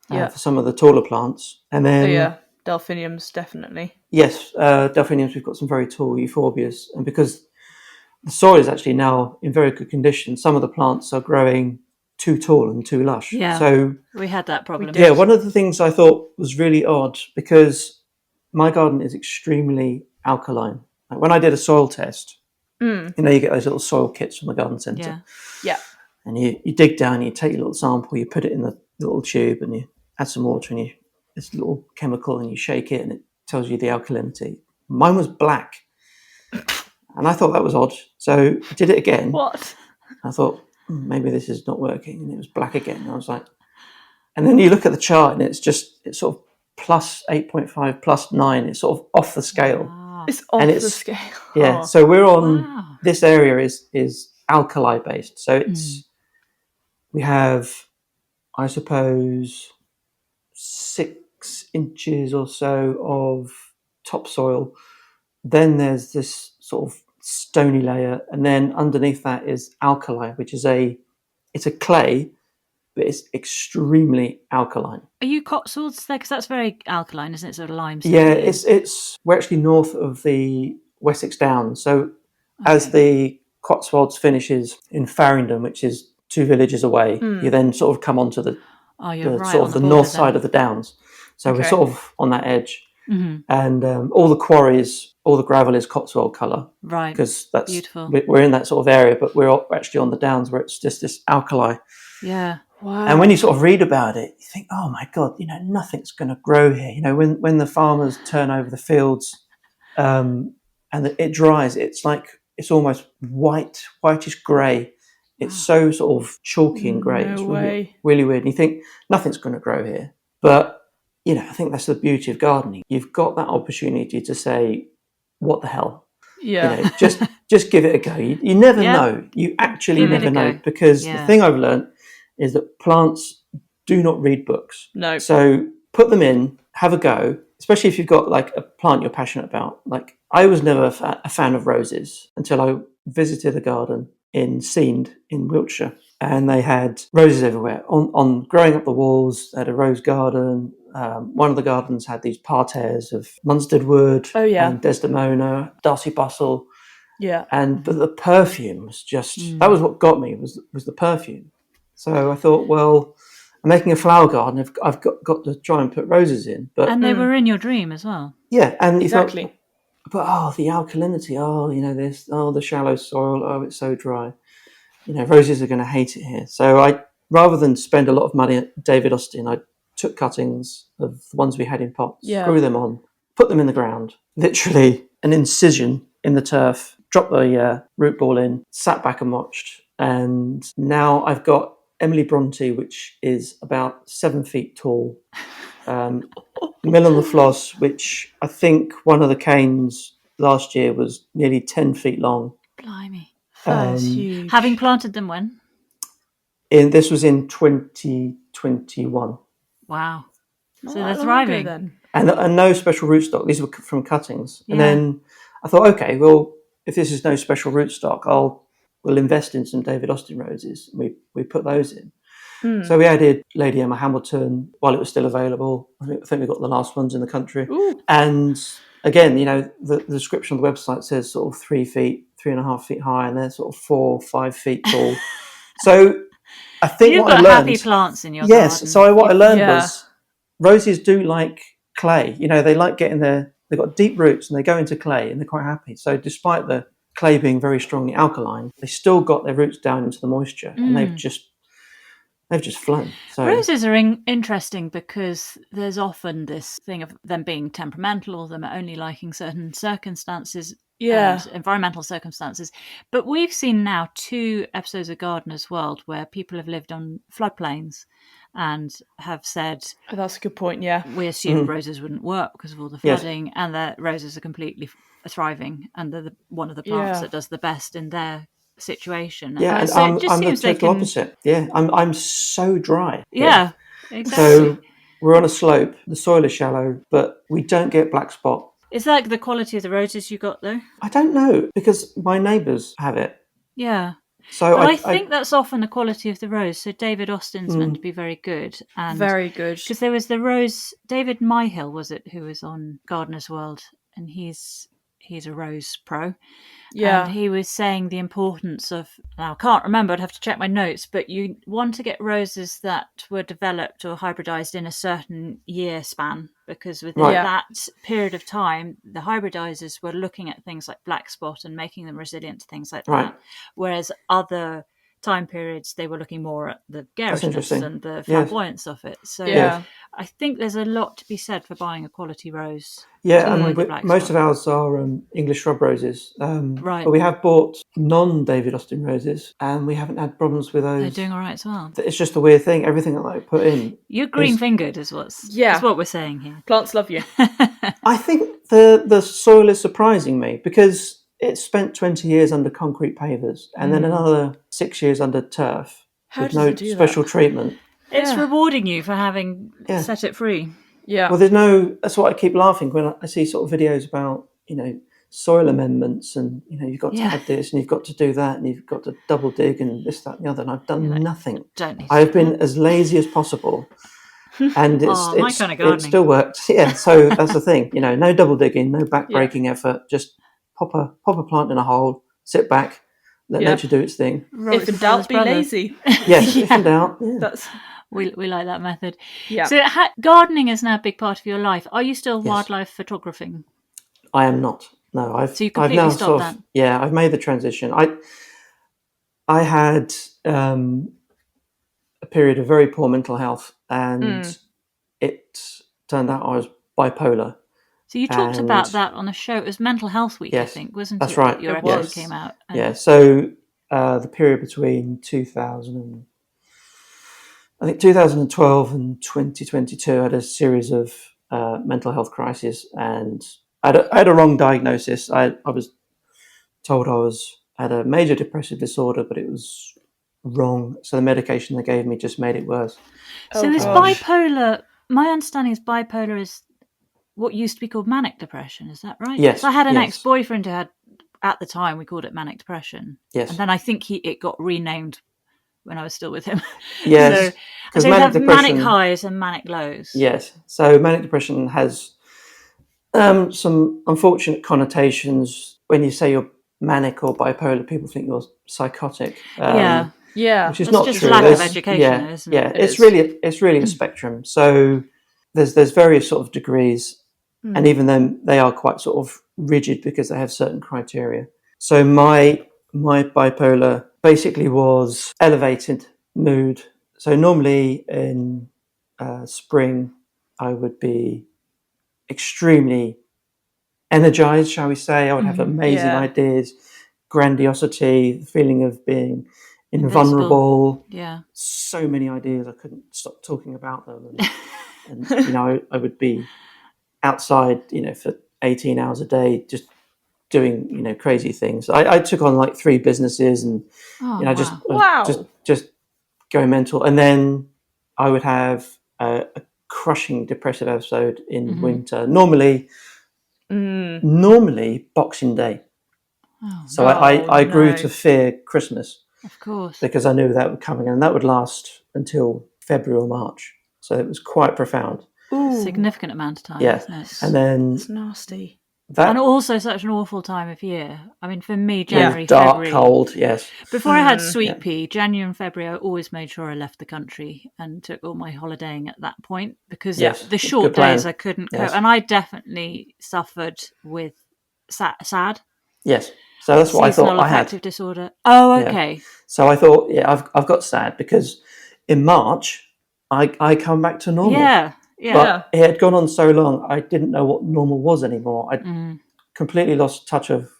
for some of the taller plants. And then delphiniums, definitely. Yes, delphiniums, we've got some very tall euphorbias. And because the soil is actually now in very good condition, some of the plants are growing too tall and too lush. Yeah, so we had that problem. Yeah, one of the things I thought was really odd, because my garden is extremely alkaline. Like when I did a soil test, you get those little soil kits from the garden centre. Yeah. And you dig down, you take your little sample, you put it in the little tube, and you add some water, and this little chemical, and you shake it, and it tells you the alkalinity. Mine was black, and I thought that was odd. So I did it again. What? I thought maybe this is not working, and it was black again. And I was like, and then you look at the chart, and it's sort of plus 8.5, plus 9. It's sort of off the scale. Wow. It's off the scale. Yeah. So we're on this area is alkali based. So it's we have, I suppose, 6 inches or so of topsoil. Then there's this sort of stony layer, and then underneath that is alkali, which is it's a clay, but it's extremely alkaline. Are you Cotswolds there? Because that's very alkaline, isn't it? Sort of limestone. Yeah, we're actually north of the Wessex Downs. So as the Cotswolds finishes in Farringdon, which is 2 villages away, you then sort of come onto the north side of the Downs. So we're sort of on that edge. And all the quarries, all the gravel is Cotswold colour. Right. Because that's beautiful. We're in that sort of area, but we're actually on the Downs where it's just this alkali. Yeah. Wow. And when you sort of read about it, you think, oh my God, nothing's going to grow here. When the farmers turn over the fields and it dries, it's almost whitish grey. It's so sort of chalky and grey. It's really, really weird. And you think nothing's going to grow here. But, I think that's the beauty of gardening. You've got that opportunity to say, what the hell? Yeah. Just give it a go. You never know. You actually never know. Because the thing I've learned is that plants do not read books. No. So put them in, have a go, especially if you've got like a plant you're passionate about. Like I was never a fan of roses until I visited a garden in Seend in Wiltshire, and they had roses everywhere on growing up the walls. They had a rose garden. One of the gardens had these parterres of Munstead wood and Desdemona, Darcy bustle. Yeah. But the perfume was just that was what got me was the perfume. So I thought, well, I'm making a flower garden. I've got to try and put roses in. And they were in your dream as well. Yeah, and exactly. But the alkalinity, the shallow soil, it's so dry. Roses are going to hate it here. So rather than spend a lot of money at David Austin, I took cuttings of the ones we had in pots, grew them on, put them in the ground, literally an incision in the turf, dropped the root ball in, sat back and watched. And now I've got Emily Bronte, which is about 7 feet tall. Mill on the Floss, which I think one of the canes last year was nearly 10 feet long. Blimey. That is huge. Having planted them when? This was in 2021. Wow. Not So that they're long thriving. ago, then. And no special rootstock. These were from cuttings. Yeah. And then I thought, okay, well, if this is no special rootstock, we'll invest in some David Austin roses. We put those in. So we added Lady Emma Hamilton while it was still available. I think we got the last ones in the country. Ooh. And again, the description on the website says sort of 3.5 feet high, and they're sort of 4-5 feet tall. So I think You've what I got learned, happy plants in your garden. yes. So what I learned Yeah. was roses do like clay. They like getting they've got deep roots and they go into clay and they're quite happy. So despite the clay being very strongly alkaline, they still got their roots down into the moisture, and they've just flown. So roses are interesting because there's often this thing of them being temperamental or them only liking certain circumstances. Yeah. And environmental circumstances. But we've seen now 2 episodes of Gardener's World where people have lived on floodplains and have said, Oh, that's a good point, yeah. we assumed roses wouldn't work because of all the flooding, and that roses are completely thriving, and they're one of the plants that does the best in their situation. yeah, and so I'm it just the seems they total can... opposite. Yeah, I'm so dry. Yeah, exactly. So we're on a slope. The soil is shallow, but we don't get black spot. Is that the quality of the roses you got, though? I don't know, because my neighbours have it. Yeah. So But I think that's often the quality of the rose. So David Austin's meant to be very good. And Very good. because there was the rose, David Myhill, was it, who was on Gardener's World, and he's a rose pro. Yeah. And he was saying the importance of, now I can't remember, I'd have to check my notes, but you want to get roses that were developed or hybridized in a certain year span, because within that period of time, the hybridizers were looking at things like black spot and making them resilient to things like that. Whereas other time periods, they were looking more at the garishness and the flamboyance of it. So I think there's a lot to be said for buying a quality rose. Yeah, and most of ours are English shrub roses. Right. But we have bought non-David Austin roses, and we haven't had problems with those. They're doing all right as well. It's just a weird thing. Everything that I put in... You're green-fingered is what we're saying here. Plants love you. I think the soil is surprising me, because it's spent 20 years under concrete pavers and then another 6 years under turf with no special treatment. It's rewarding you for having set it free. Yeah. Well, that's what I keep laughing when I see sort of videos about, soil amendments and, you've got to add this and you've got to do that and you've got to double dig and this, that and the other. And I've done nothing. I've been as lazy as possible. And it still worked. Yeah, so that's the thing. No double digging, no back-breaking effort. Just pop a plant in a hole, sit back, let nature do its thing. If in doubt, be lazy. Yes, if in doubt. Yeah. That's... We like that method. Yeah. So gardening is now a big part of your life. Are you still wildlife photographing? I am not. No, so you completely stopped that? Yeah, I've made the transition. I had a period of very poor mental health, and it turned out I was bipolar. So you talked about that on a show. It was Mental Health Week, I think, wasn't it? That's right. Your episode came out. Yeah. So the period between 2012 and 2022, I had a series of mental health crises, and I had a wrong diagnosis. I was told I had a major depressive disorder, but it was wrong. So the medication they gave me just made it worse. So is bipolar, my understanding is bipolar is what used to be called manic depression, is that right? Yes. So I had an ex-boyfriend who had, at the time, we called it manic depression. Yes. And then I think it got renamed when I was still with him. Yes. So you have manic highs and manic lows. Yes. So manic depression has some unfortunate connotations. When you say you're manic or bipolar, people think you're psychotic. Which is not just true. Lack of education, isn't it? Yeah, it's really a spectrum. So there's various sort of degrees, and even then they are quite sort of rigid because they have certain criteria. So my bipolar basically was elevated mood. So normally in spring I would be extremely energized, shall we say. I would have amazing ideas, grandiosity, the feeling of being invulnerable. Yeah. So many ideas, I couldn't stop talking about them. And I would be outside, for 18 hours a day, just doing, crazy things. I took on like 3 businesses and, just going mental. And then I would have a crushing depressive episode in winter. Normally Boxing Day. So I grew to fear Christmas. Of course. Because I knew that would come, and that would last until February or March. So it was quite profound. Ooh. Significant amount of time, yeah. Isn't it? And then it's nasty. And also such an awful time of year. I mean, for me, January, dark, February. cold, yes. Before I had sweet pea, January and February, I always made sure I left the country and took all my holidaying at that point because the short days I couldn't cope. And I definitely suffered with SAD. Yes. So that's what I thought I had. Affective disorder. Oh, okay. Yeah. So I thought, I've got SAD because in March I come back to normal. Yeah. But it had gone on so long, I didn't know what normal was anymore. I completely lost touch of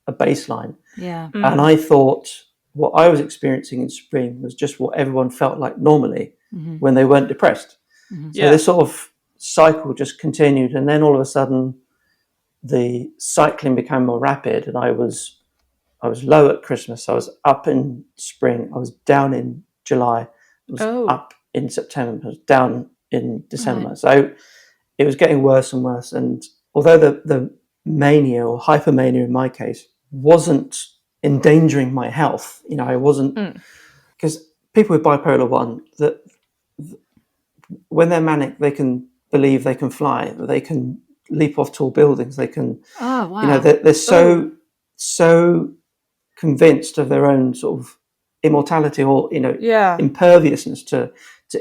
a baseline. Yeah. And I thought what I was experiencing in spring was just what everyone felt like normally when they weren't depressed. So this sort of cycle just continued. And then all of a sudden, the cycling became more rapid. And I was low at Christmas. I was up in spring. I was down in July. I was up in September. I was down in December. Right. So it was getting worse and worse. And although the mania or hypermania in my case wasn't endangering my health, I wasn't, because people with bipolar 1, that when they're manic, they can believe they can fly, they can leap off tall buildings, they can, they're so convinced of their own sort of immortality or, imperviousness to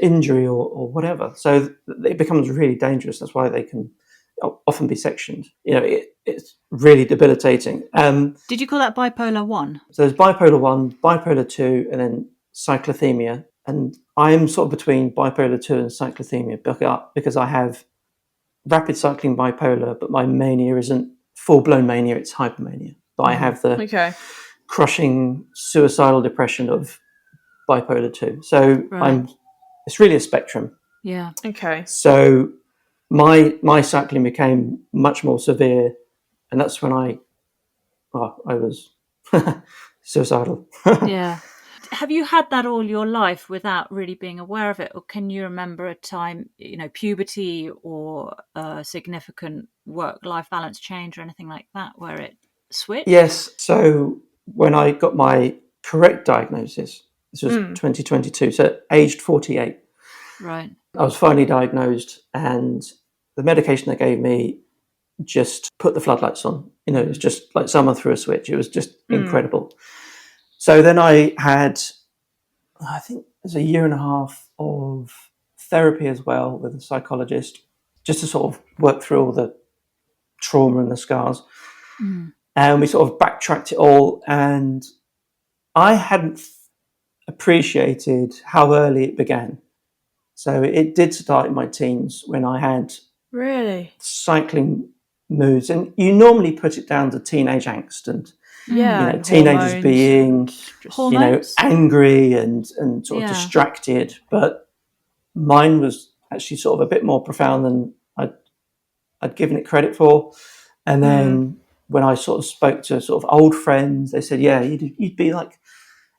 injury or whatever. So it becomes really dangerous. That's why they can often be sectioned. It's really debilitating. Did you call that bipolar 1? So there's bipolar 1, bipolar 2, and then cyclothymia. And I'm sort of between bipolar 2 and cyclothymia because I have rapid cycling bipolar, but my mania isn't full-blown mania, it's hypermania. But I have the crushing suicidal depression of bipolar 2. So it's really a spectrum. Yeah. Okay. So my cycling became much more severe, and that's when I was suicidal. Yeah. Have you had that all your life without really being aware of it, or can you remember a time, puberty or a significant work-life balance change or anything like that where it switched? Yes. So when I got my correct diagnosis, this was 2022, so aged 48. Right. I was finally diagnosed, and the medication they gave me just put the floodlights on. It was just like someone threw a switch. It was just incredible. So then I had, I think it was a year and a half of therapy as well with a psychologist, just to sort of work through all the trauma and the scars. And we sort of backtracked it all, and I hadn't appreciated how early it began. So it did start in my teens when I had cycling moods, and you normally put it down to teenage angst and teenagers hormones, being angry and sort of distracted. But mine was actually sort of a bit more profound than I'd given it credit for. And then when I sort of spoke to sort of old friends, they said, you'd be like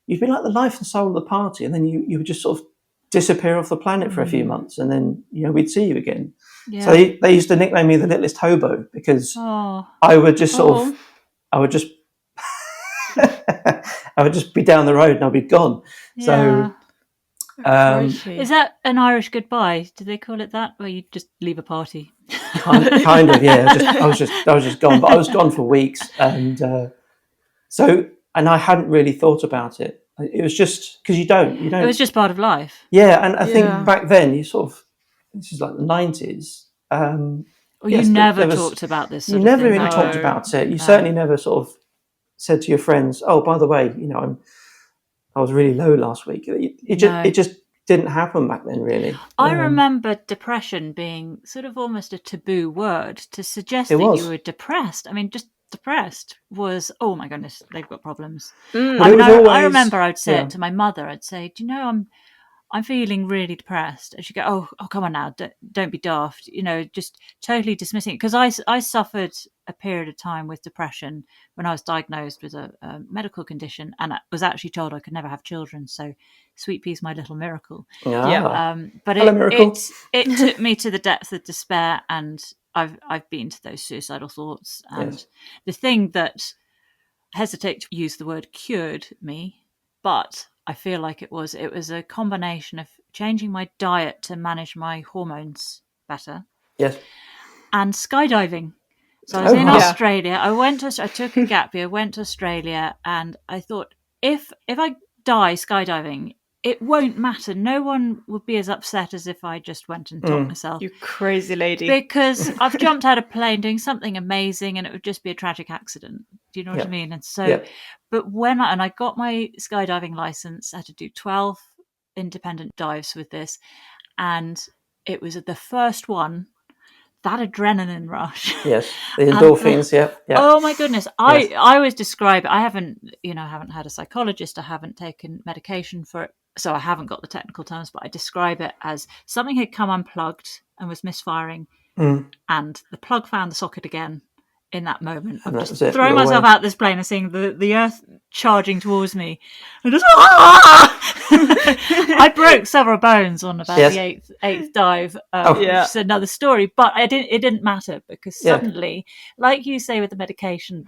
the life and soul of the party, and then you would just sort of disappear off the planet for a few months, and then we'd see you again. So they used to nickname me the littlest hobo because I would just I would just I would just be down the road and I'd be gone. So is that an Irish goodbye? Do they call it that, where you just leave a party? kind of, yeah. I was just gone, but I was gone for weeks, and and I hadn't really thought about it. It was just because you don't. It was just part of life. Yeah, and I think back then you sort of, this is like the 90s. You never talked about this. You never really talked about it. You certainly never sort of said to your friends, "Oh, by the way, I was really low last week." It just didn't happen back then, really. I remember depression being sort of almost a taboo word to suggest that you were depressed. I mean, just depressed was, oh my goodness, they've got problems. I remember I would say it to my mother. I'd say, do you know, I'm feeling really depressed. And she'd go, oh, come on now, don't be daft, just totally dismissing it. Because I suffered a period of time with depression when I was diagnosed with a medical condition, and I was actually told I could never have children. So sweet pea's my little miracle. But it took me to the depths of despair, and I've been to those suicidal thoughts. And the thing that, I hesitate to use the word cured me, but I feel like it was a combination of changing my diet to manage my hormones better. Yes. And skydiving. So I was in Australia. I took a gap year, went to Australia, and I thought, if I die skydiving, it won't matter. No one would be as upset as if I just went and taught myself. You crazy lady. Because I've jumped out of a plane doing something amazing and it would just be a tragic accident. Do you know what I mean? And so, but when I got my skydiving license, I had to do 12 independent dives with this. And it was the first one, that adrenaline rush. Yes, the endorphins, Oh my goodness. I always describe it. I haven't had a psychologist. I haven't taken medication for it. So I haven't got the technical terms, but I describe it as something had come unplugged and was misfiring, and the plug found the socket again in that moment. I'm just throwing myself out this plane and seeing the earth charging towards me, and just I broke several bones on about the eighth dive. It's another story, but it didn't matter because suddenly, like you say with the medication,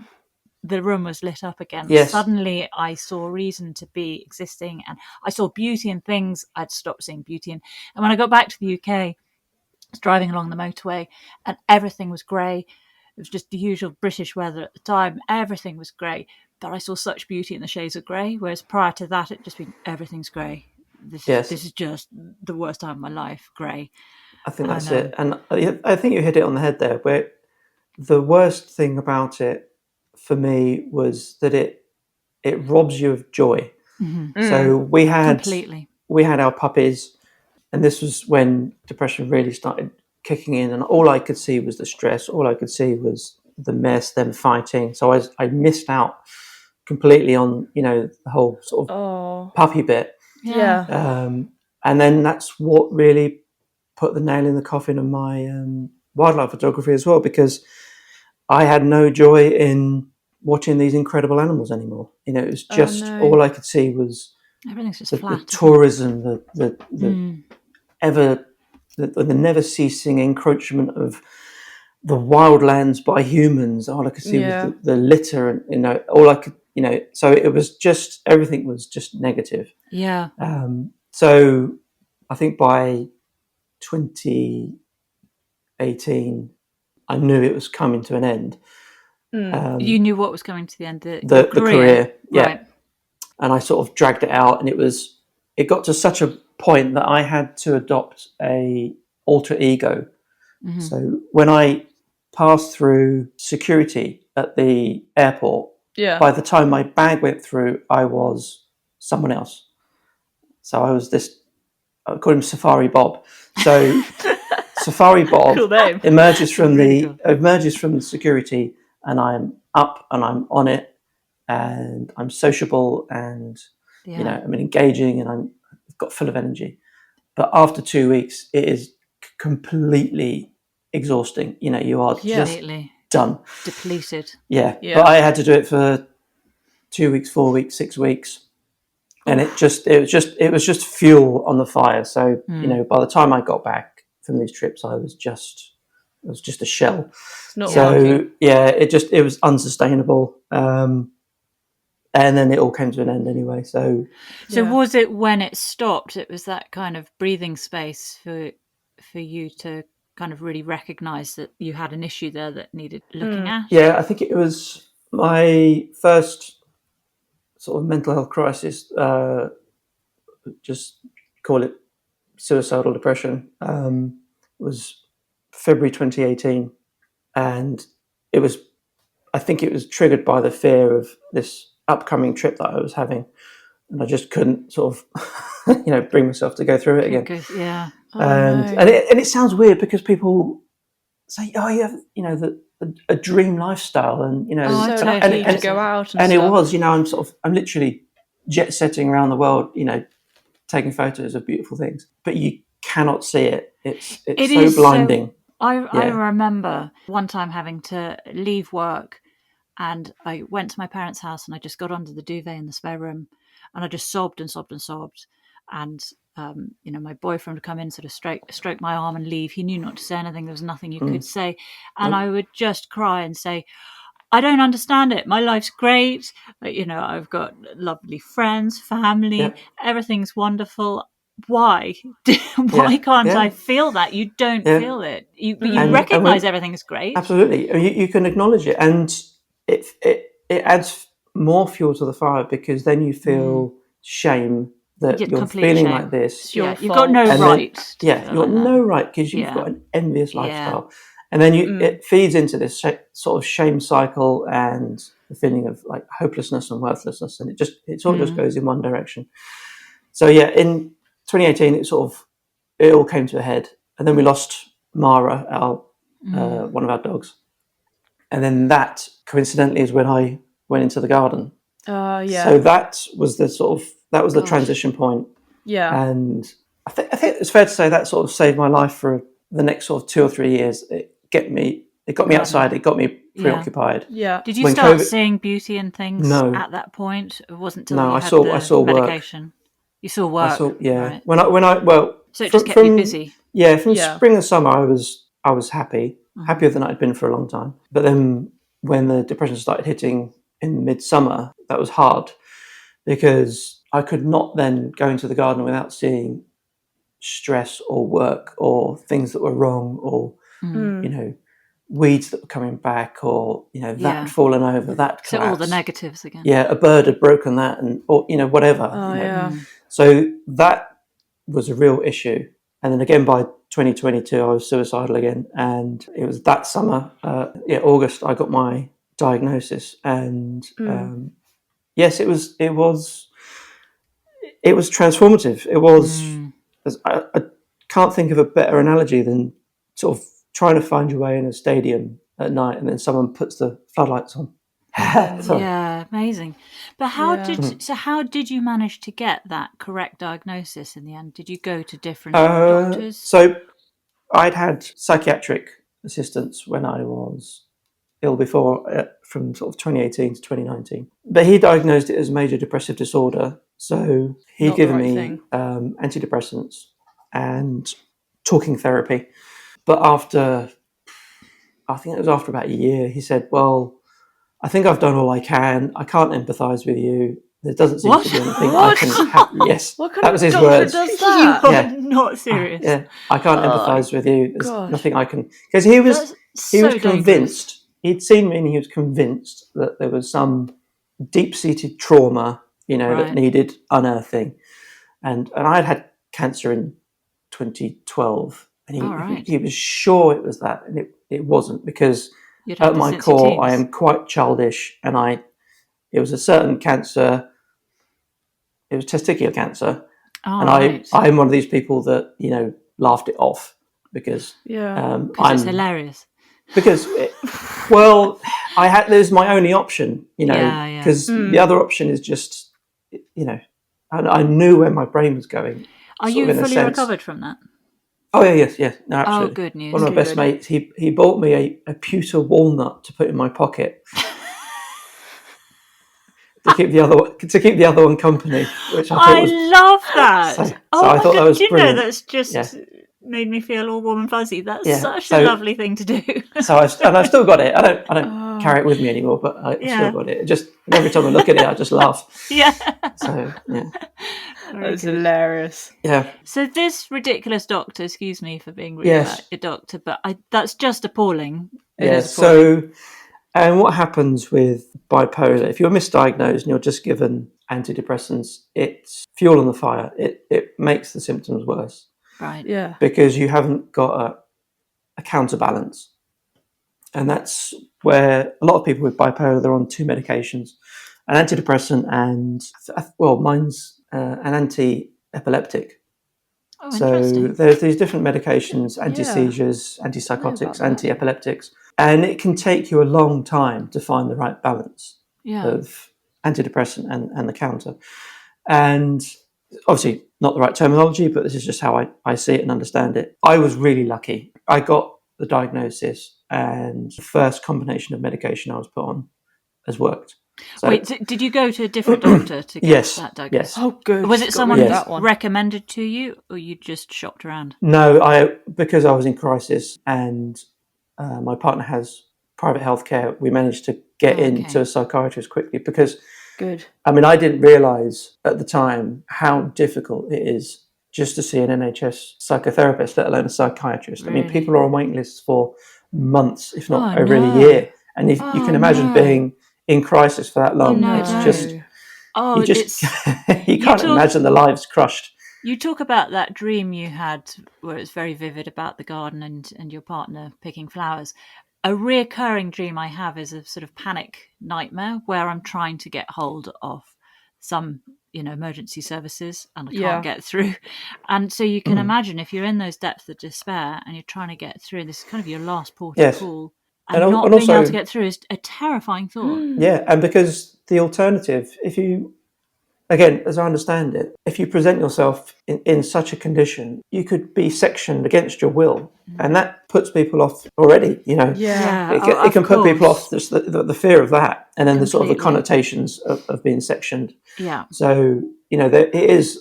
the room was lit up again. Yes. Suddenly I saw reason to be existing, and I saw beauty in things I'd stopped seeing beauty in. And when I got back to the UK, I was driving along the motorway and everything was grey. It was just the usual British weather at the time. Everything was grey. But I saw such beauty in the shades of grey, whereas prior to that, it'd just been everything's grey. This is just the worst time of my life, grey. I think that's it. And I think you hit it on the head there, where the worst thing about it for me was that it robs you of joy. So we had our puppies, and this was when depression really started kicking in, and all I could see was the stress. All I could see was the mess, them fighting. So I missed out completely on the whole sort of puppy bit. And then that's what really put the nail in the coffin of my wildlife photography as well, because I had no joy in watching these incredible animals anymore. It was just all I could see was everything's just the tourism, the never ceasing encroachment of the wildlands by humans. All I could see was the litter, and all I could, so it was just, everything was just negative. Yeah. So I think by 2018, I knew it was coming to an end. You knew what was coming to the end, the career, right. And I sort of dragged it out, and it got to such a point that I had to adopt a alter ego. So when I passed through security at the airport, by the time my bag went through, I was someone else. So I was I call him Safari Bob. So Safari Bob cool name. emerges from the security, and I'm up and I'm on it, and I'm sociable, and I'm engaging, and I'm got full of energy. But after 2 weeks, it is completely exhausting. You are just done, depleted. Yeah. But I had to do it for 2 weeks, 4 weeks, 6 weeks, and it was just fuel on the fire. So by the time I got back from these trips, I was just a shell. It was unsustainable. And then it all came to an end anyway. So was it when it stopped? It was that kind of breathing space for you to kind of really recognise that you had an issue there that needed looking at. Yeah, I think it was my first sort of mental health crisis. Just call it suicidal depression. Was February 2018, and I think it was triggered by the fear of this upcoming trip that I was having, and I just couldn't sort of bring myself to go through it again. Yeah. And it sounds weird because people say, "Oh, you have a dream lifestyle," and to go out, and it was I'm literally jet setting around the world, taking photos of beautiful things, but you cannot see it. It's so blinding. I remember one time having to leave work, and I went to my parents' house, and I just got under the duvet in the spare room, and I just sobbed and sobbed and sobbed. And my boyfriend would come in, sort of stroke my arm and leave. He knew not to say anything. There was nothing you could say, and I would just cry and say, I don't understand it. My life's great. I've got lovely friends, family, everything's wonderful. Why? Why can't I feel that? You don't feel it. You recognise everything's great. Absolutely. You can acknowledge it, and it adds more fuel to the fire, because then you feel shame that you're feeling like this. You've got no right. You've got no right, because you've got an envious lifestyle. And then it feeds into this sort of shame cycle and the feeling of like hopelessness and worthlessness, and it sort of just goes in one direction. So in 2018, it all came to a head, and then we lost Mara, one of our dogs, and then that coincidentally is when I went into the garden. So that was the transition point. Yeah, and I think it's fair to say that sort of saved my life for the next sort of 2 or 3 years. It got me outside. It got me preoccupied. Yeah. Did you start seeing beauty in things at that point? It wasn't until I saw medication. Work. You saw work. Right. So it just kept you busy. Yeah, from spring and summer, I was happier than I'd been for a long time. But then when the depression started hitting in midsummer, that was hard, because I could not then go into the garden without seeing stress or work or things that were wrong, or weeds that were coming back, or that fallen over, that collapsed. So all the negatives again. A bird had broken that, or whatever. So that was a real issue. And then again by 2022 I was suicidal again, and it was that summer, August, I got my diagnosis, and yes, it was transformative. It was I can't think of a better analogy than sort of trying to find your way in a stadium at night, and then someone puts the floodlights on. Yeah, amazing. But how did you manage to get that correct diagnosis in the end? Did you go to different doctors? So I'd had psychiatric assistance when I was ill before, from sort of 2018 to 2019. But he diagnosed it as major depressive disorder. So he'd given me antidepressants and talking therapy. But after about a year, he said, well, I think I've done all I can. I can't empathise with you. There doesn't seem to be anything I can help. Yes, that was his words. Does that? You are not serious. I can't empathise with you. There's nothing I can, because he was convinced. He'd seen me, and he was convinced that there was some deep-seated trauma, that needed unearthing. And I had cancer in 2012, and he was sure it was that, and it wasn't, because at my core I am quite childish, and it was a certain cancer. It was testicular cancer, and I'm one of these people that laughed it off, because it's hilarious. Because there's my only option, because the other option is just, I knew where my brain was going. Are you fully recovered from that? Oh yes, no, absolutely. Oh, good news. One of my best mates, he bought me a pewter walnut to put in my pocket to keep the other one company, which I love that. So I thought that was brilliant. That's just made me feel all warm and fuzzy. That's such a lovely thing to do. I've still got it. I don't carry it with me anymore, but I still got it. Just every time I look at it, I just laugh. Yeah. So That's hilarious. Yeah. So this ridiculous doctor, excuse me for being rude about your doctor, but that's just appalling. So, and what happens with bipolar, if you're misdiagnosed and you're just given antidepressants, it's fuel on the fire. It makes the symptoms worse. Right. Yeah. Because you haven't got a counterbalance. And that's where a lot of people with bipolar, they're on 2 medications, an antidepressant and, mine's an anti-epileptic. Oh, so there's these different medications, anti-seizures, antipsychotics, anti-epileptics, and it can take you a long time to find the right balance of antidepressant and the counter. And obviously not the right terminology, but this is just how I see it and understand it. I was really lucky. I got the diagnosis, and the first combination of medication I was put on has worked. So, wait, did you go to a different doctor to get that diagnosis? Yes. Oh, good. Was it someone who recommended to you, or you just shopped around? No, because I was in crisis, and my partner has private healthcare. We managed to get into a psychiatrist quickly because, good. I mean, I didn't realise at the time how difficult it is just to see an NHS psychotherapist, let alone a psychiatrist. Really? I mean, people are on waiting lists for months, if not over a year. And if you can imagine being in crisis for that long, it's just you can't imagine the lives crushed. You talk about that dream you had where it's very vivid about the garden and your partner picking flowers. A reoccurring dream I have is a sort of panic nightmare where I'm trying to get hold of some, emergency services and I can't get through. And so you can imagine if you're in those depths of despair and you're trying to get through, this is kind of your last port of call. And not being able to get through is a terrifying thought. Yeah, and because the alternative, if you, again, as I understand it, if you present yourself in such a condition, you could be sectioned against your will. And that puts people off already, It can put people off just the fear of that. And then the sort of the connotations of being sectioned. Yeah. So, it's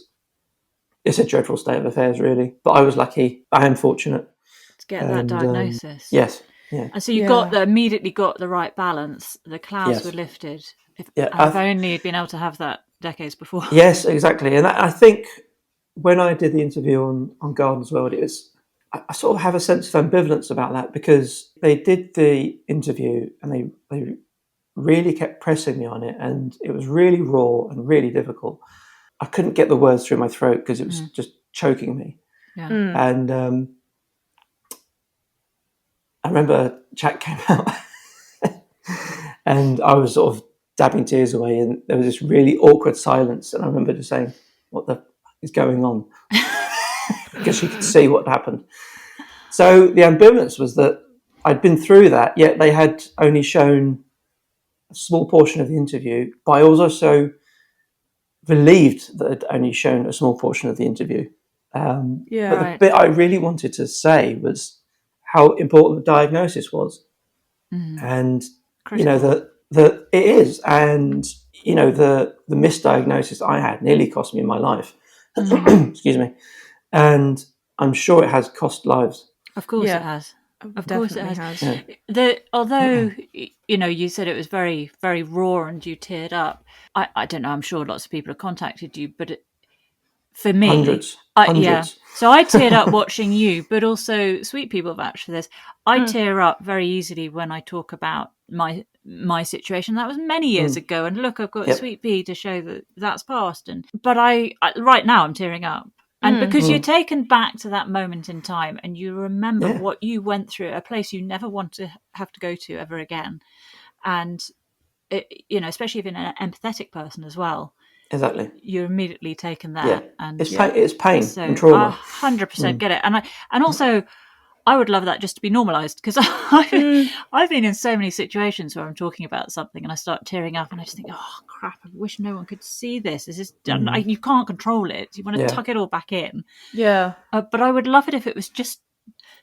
a dreadful state of affairs, really. But I was lucky. I am fortunate. To get that diagnosis. Yes. Yeah. And so you immediately got the right balance. The clouds were lifted. I've only been able to have that decades before. Yes, exactly. And I think when I did the interview on Gardens World, I sort of have a sense of ambivalence about that because they did the interview and they really kept pressing me on it, and it was really raw and really difficult. I couldn't get the words through my throat because it was just choking me. Yeah. And I remember a chat came out and I was sort of dabbing tears away, and there was this really awkward silence, and I remember just saying, what the is going on? Because you could see what happened. So the ambivalence was that I'd been through that, yet they had only shown a small portion of the interview, but I was also relieved that they'd only shown a small portion of the interview. But the bit I really wanted to say was how important the diagnosis was. And critical. that it is, and the misdiagnosis I had nearly cost me my life. Excuse me. And I'm sure it has cost lives. Of course it has. Of course it has. Yeah. Although you said it was very, very raw and you teared up. I don't know. I'm sure lots of people have contacted you, but for me, hundreds. So I teared up watching you, but also Sweet People vouch for this. I tear up very easily when I talk about my situation. That was many years ago, and look, I've got Sweet Pea to show that that's past. But I right now I'm tearing up, and because you're taken back to that moment in time, and you remember what you went through, a place you never want to have to go to ever again, and especially if you're an empathetic person as well. Exactly. You're immediately taken there, and it's pain so and trauma. 100% get it, and also I would love that just to be normalised, because I've been in so many situations where I'm talking about something and I start tearing up, and I just think, oh crap! I wish no one could see this. This is you can't control it. You want to tuck it all back in. Yeah. But I would love it if it was just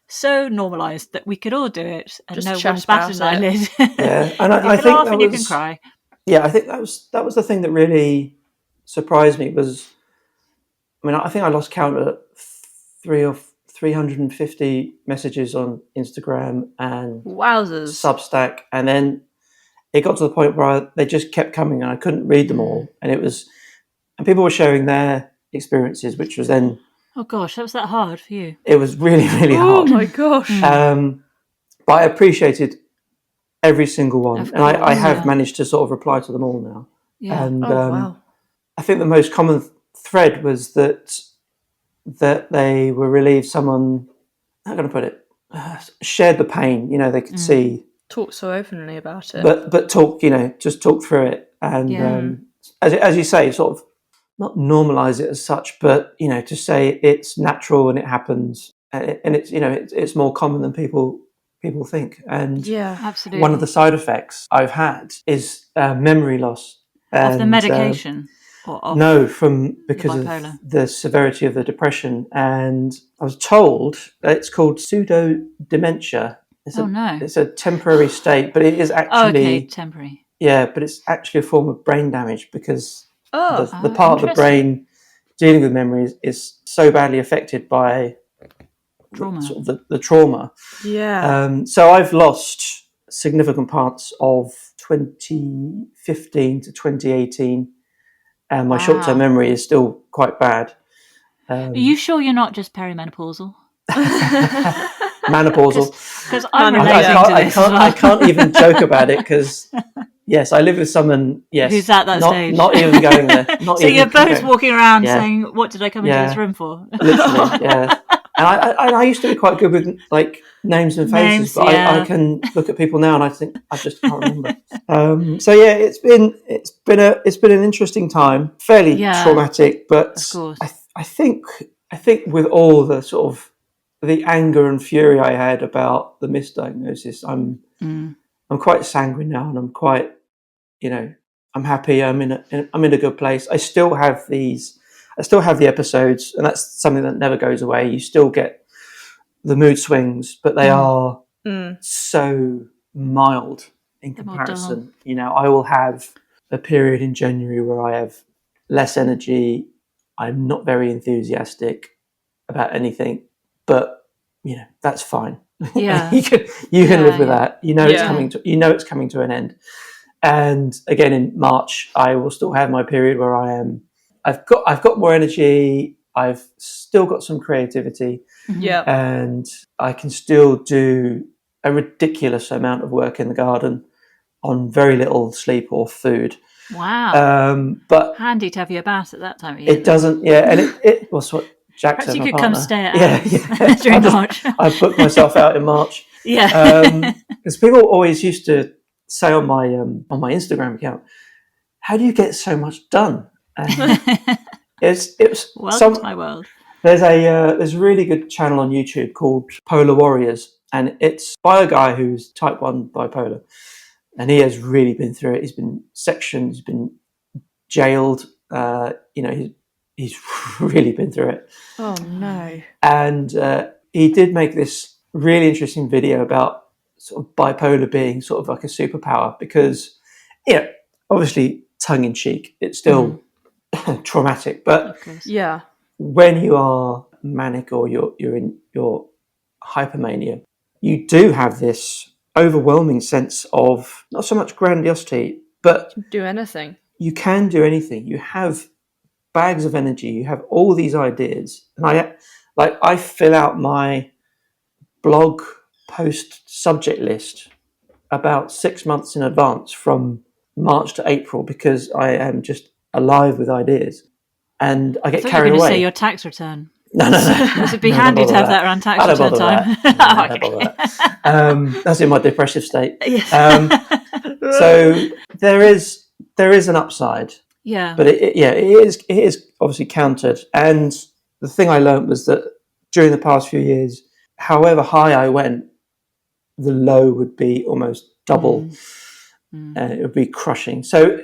so normalised that we could all do it and just no one batted an eyelid. Yeah, and I think laugh and you can cry. Yeah, I think that was the thing that really surprised me was, I think I lost count at 350 messages on Instagram and wowzers, Substack, and then it got to the point where they just kept coming and I couldn't read them all, and people were sharing their experiences, which was then, oh gosh, that was that hard for you. It was really, really hard. Oh my gosh. But I appreciated every single one, and I have managed to sort of reply to them all now. Yeah. And wow. I think the most common thread was that they were relieved someone, how can I put it, shared the pain. They could see, talk so openly about it, but talk, just talk through it, and as you say, sort of not normalize it as such, but to say it's natural and it happens, and it's it's more common than people think. And absolutely, one of the side effects I've had is memory loss of the medication. Or off No, because the bipolar? of the severity of the depression. And I was told that it's called pseudo dementia. It's a temporary state, but it is actually temporary. Yeah, but it's actually a form of brain damage because the part of the brain dealing with memories is so badly affected by trauma. Sort of the trauma. Yeah. So I've lost significant parts of 2015 to 2018, and my short-term memory is still quite bad. Are you sure you're not just perimenopausal? Menopausal. Because I'm relating to this. I can't even joke about it because, yes, I live with someone, who's at that stage. Not even going there. So you're both walking around saying, what did I come into this room for? Literally, yeah. And I used to be quite good with like names and faces, but I can look at people now and I think I just can't remember. So yeah, it's been an interesting time, fairly traumatic, but I think with all the sort of the anger and fury I had about the misdiagnosis, I'm quite sanguine now, and I'm quite, I'm happy. I'm in a good place. I still have the episodes, and that's something that never goes away. You still get the mood swings, but they are so mild in comparison. I will have a period in January where I have less energy. I'm not very enthusiastic about anything, but that's fine. Yeah, you can live with that. It's coming to an end. And again in March, I will still have my period where I've got more energy. I've still got some creativity. Yeah, and I can still do a ridiculous amount of work in the garden on very little sleep or food. Wow. But handy to have your bath at that time of year. It doesn't. Yeah, and it was what Jack Perhaps said. you My could partner. come stay at ours during March. I booked myself out in March. Yeah. Because people always used to say on my Instagram account, "How do you get so much done?" And welcome to my world. There's a really good channel on YouTube called Polar Warriors, and it's by a guy who's type 1 bipolar, and he has really been through it. He's been sectioned, he's been jailed. He's really been through it. Oh no! And he did make this really interesting video about sort of bipolar being sort of like a superpower because, obviously tongue in cheek, it's still traumatic, but yeah, when you are manic or you're in your hypomania, you do have this overwhelming sense of not so much grandiosity, but do anything. You can do anything. You have bags of energy. You have all these ideas, and I fill out my blog post subject list about 6 months in advance from March to April because I am just alive with ideas, and I get carried away. You were going to say your tax return. No. It would be handy to have that around tax return time. That's in my depressive state. So there is an upside. Yeah. But it is obviously countered. And the thing I learned was that during the past few years, however high I went, the low would be almost double. It would be crushing. So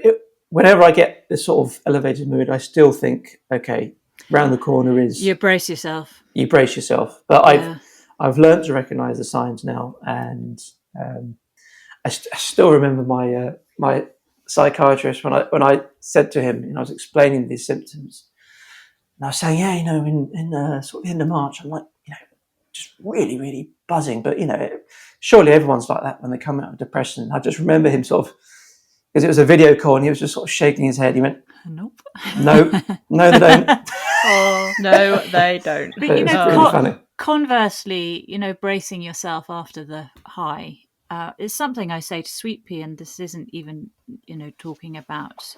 whenever I get this sort of elevated mood, I still think, okay, round the corner is... You brace yourself. You brace yourself. But I've learned to recognise the signs now. And I still remember my psychiatrist when I said to him, I was explaining these symptoms, and I was saying, in sort of the end of March, I'm like, just really, really buzzing. But surely everyone's like that when they come out of depression. I just remember him sort of, because it was a video call, and he was just sort of shaking his head. He went, "Nope, no, they don't." Oh, no, they don't. But really funny. Conversely, bracing yourself after the high. It's something I say to Sweet Pea, and this isn't even, talking about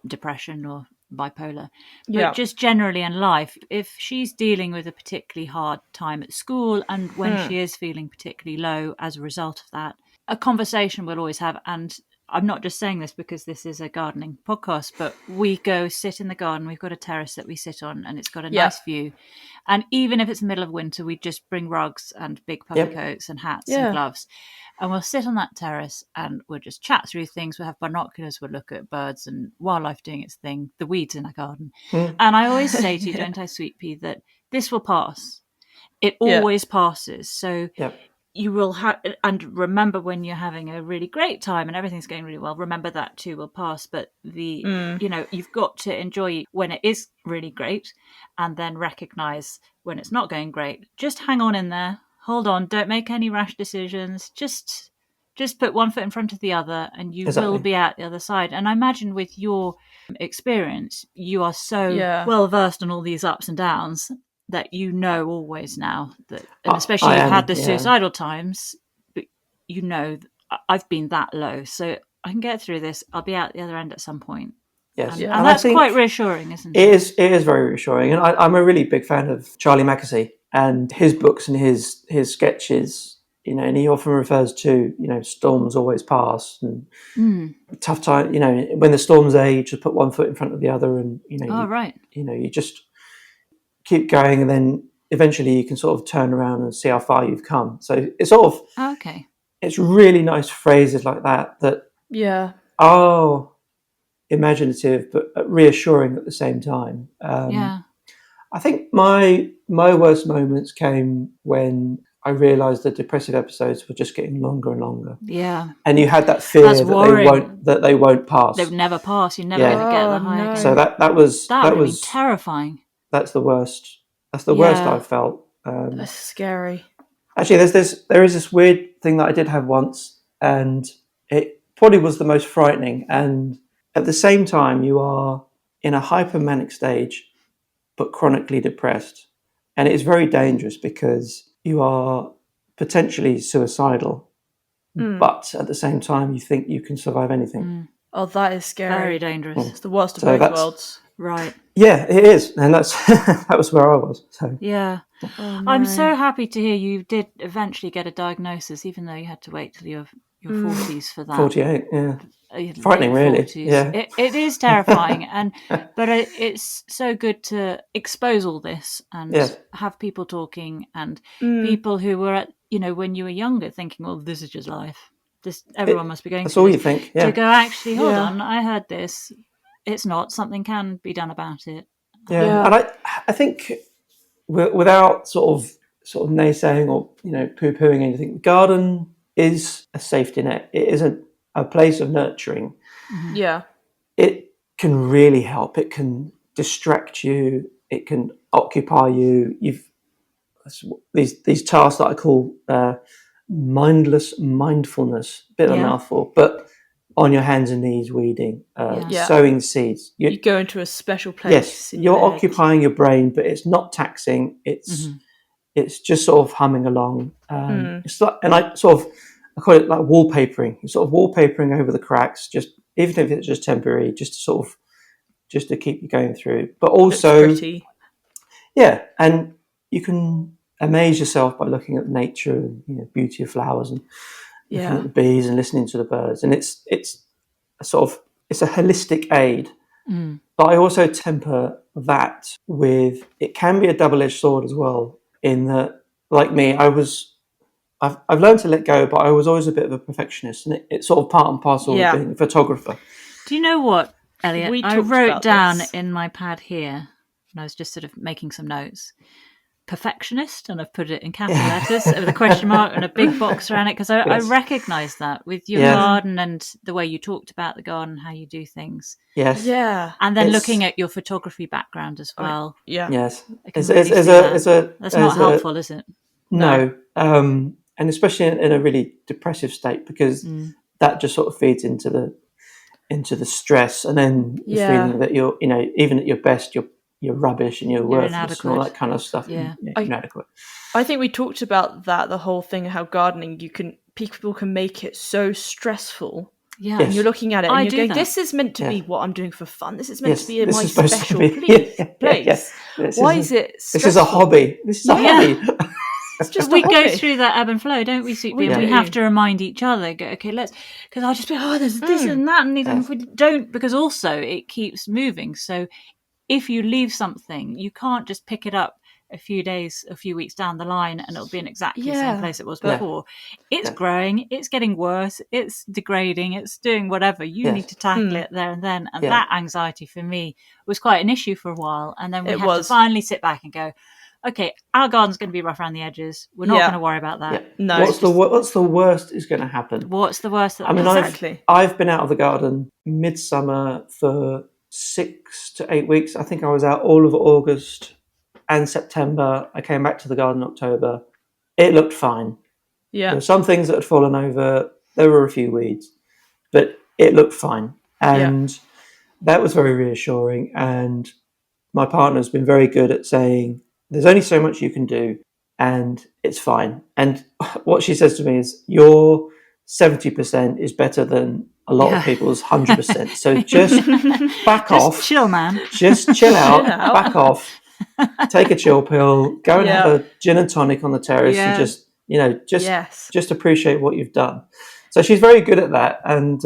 depression or bipolar, but just generally in life. If she's dealing with a particularly hard time at school, and when she is feeling particularly low as a result of that, a conversation we'll always have, and I'm not just saying this because this is a gardening podcast, but we go sit in the garden. We've got a terrace that we sit on and it's got a nice view. And even if it's the middle of winter, we just bring rugs and big puffy coats and hats and gloves. And we'll sit on that terrace and we'll just chat through things. We'll have binoculars. We'll look at birds and wildlife doing its thing, the weeds in our garden. And I always say to you, don't I, Sweet Pea, that this will pass. It always passes. So you will have, and remember when you're having a really great time and everything's going really well, remember that too will pass. But you've got to enjoy when it is really great and then recognize when it's not going great. Just hang on in there, hold on, don't make any rash decisions, just put one foot in front of the other and you will be at the other side. And I imagine with your experience, you are so well versed on all these ups and downs that you know always now that, and especially you've had the suicidal times, but you know I've been that low, so I can get through this. I'll be out the other end at some point. Yes, and that's quite reassuring, isn't it? It is very reassuring, and I'm a really big fan of Charlie Mackesy and his books and his sketches. You know, and he often refers to, you know, storms always pass and tough time. You know, when the storm's there, you just put one foot in front of the other, and you know, you just keep going, and then eventually you can sort of turn around and see how far you've come. So it's sort of it's really nice phrases like that are imaginative but reassuring at the same time. I think my worst moments came when I realised the depressive episodes were just getting longer and longer. Yeah, and you had that fear that they won't pass. They'll never pass. You're never going to get the high again. So that was terrifying. That's the worst. That's the worst I've felt. That's scary. Actually, there is this weird thing that I did have once, and it probably was the most frightening. And at the same time, you are in a hypomanic stage, but chronically depressed, and it is very dangerous because you are potentially suicidal, but at the same time, you think you can survive anything. Oh, that is scary. Very dangerous. It's the worst of both worlds. Right. Yeah, it is. And that was where I was. So yeah. Oh, no. I'm so happy to hear you did eventually get a diagnosis, even though you had to wait till your 40s for that. 48, yeah. Frightening, really. 40s. Yeah. It is terrifying, but it's so good to expose all this and have people talking and people who were at, you know, when you were younger thinking, well, this is just life. Everyone must be going that's through all this. You think, yeah. To go, actually, hold on, I heard this. It's not. Something can be done about it. Yeah. And I think without sort of naysaying or, you know, poo-pooing anything, the garden is a safety net. It is a place of nurturing. Mm-hmm. Yeah. It can really help. It can distract you. It can occupy you. These tasks that I call mindfulness, bit of a mouthful, but on your hands and knees weeding, sowing seeds. You go into a special place. Yes, you're occupying your brain, but it's not taxing. It's just sort of humming along. It's like, and I call it like wallpapering. You're sort of wallpapering over the cracks, just even if it's just temporary, just to keep you going through. But also, pretty. Yeah, and you can amaze yourself by looking at nature and, you know, beauty of flowers and looking at the bees and listening to the birds. And it's a holistic aid. But I also temper that with, it can be a double-edged sword as well, in that, like me, I've learned to let go, but I was always a bit of a perfectionist, and it's sort of part and parcel of being a photographer. Do you know what, Elliot? I wrote down in my pad here, and I was just sort of making some notes, perfectionist, and I've put it in capital letters with a question mark and a big box around it, because I recognise that with your garden and the way you talked about the garden, how you do things. Yes. Yeah. And then looking at your photography background as well. Yes. That's not helpful, is it? No. And especially in a really depressive state, because that just sort of feeds into the stress, and then the feeling that you're, you know, even at your best, you're rubbish and you're worthless and all that kind of stuff. Yeah. Inadequate. I think we talked about that, the whole thing, how gardening, people can make it so stressful. Yeah. And you're looking at it and you're going, this is meant to be what I'm doing for fun. This is meant to be my special place. Why is it stressful? This is a hobby. This is a hobby. we go through that ebb and flow, don't we, Sweet Bee? We have to remind each other, go, okay, let's, because I'll just be, there's this and that, and even if we don't, because also it keeps moving. So if you leave something, you can't just pick it up a few weeks down the line and it'll be in exactly the same place it was before. It's growing, it's getting worse, it's degrading, it's doing whatever. You need to tackle it there and then. And that anxiety for me was quite an issue for a while. And then we had to finally sit back and go, okay, our garden's going to be rough around the edges. We're not going to worry about that. Yeah. No. What's the worst is going to happen? What's the worst? I've been out of the garden midsummer for 6 to 8 weeks. I think I was out all of August and September. I came back to the garden in October. It looked fine. Yeah. There were some things that had fallen over. There were a few weeds, but it looked fine. And that was very reassuring. And my partner's been very good at saying, there's only so much you can do and it's fine. And what she says to me is, your 70% is better than a lot of people's 100%. So just back off. Just chill, man. Just chill out, back off, take a chill pill, go and have a gin and tonic on the terrace and just appreciate what you've done. So she's very good at that. And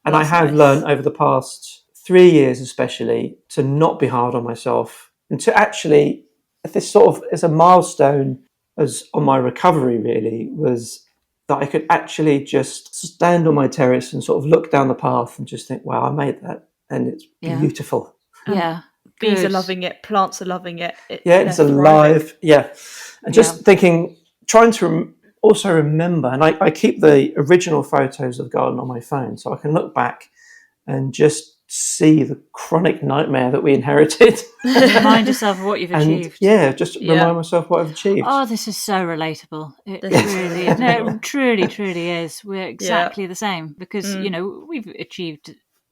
I have learned over the past 3 years especially to not be hard on myself and to actually, this sort of is a milestone as on my recovery really, was that I could actually just stand on my terrace and sort of look down the path and just think, wow, I made that and it's beautiful. Yeah. Bees are loving it, plants are loving it. It's alive. And just thinking, trying to also remember, and I keep the original photos of the garden on my phone so I can look back and just see the chronic nightmare that we inherited. Remind yourself of what you've achieved. Remind myself what I've achieved. Oh, this is so relatable. It really is. No, it truly, truly is. We're exactly the same because,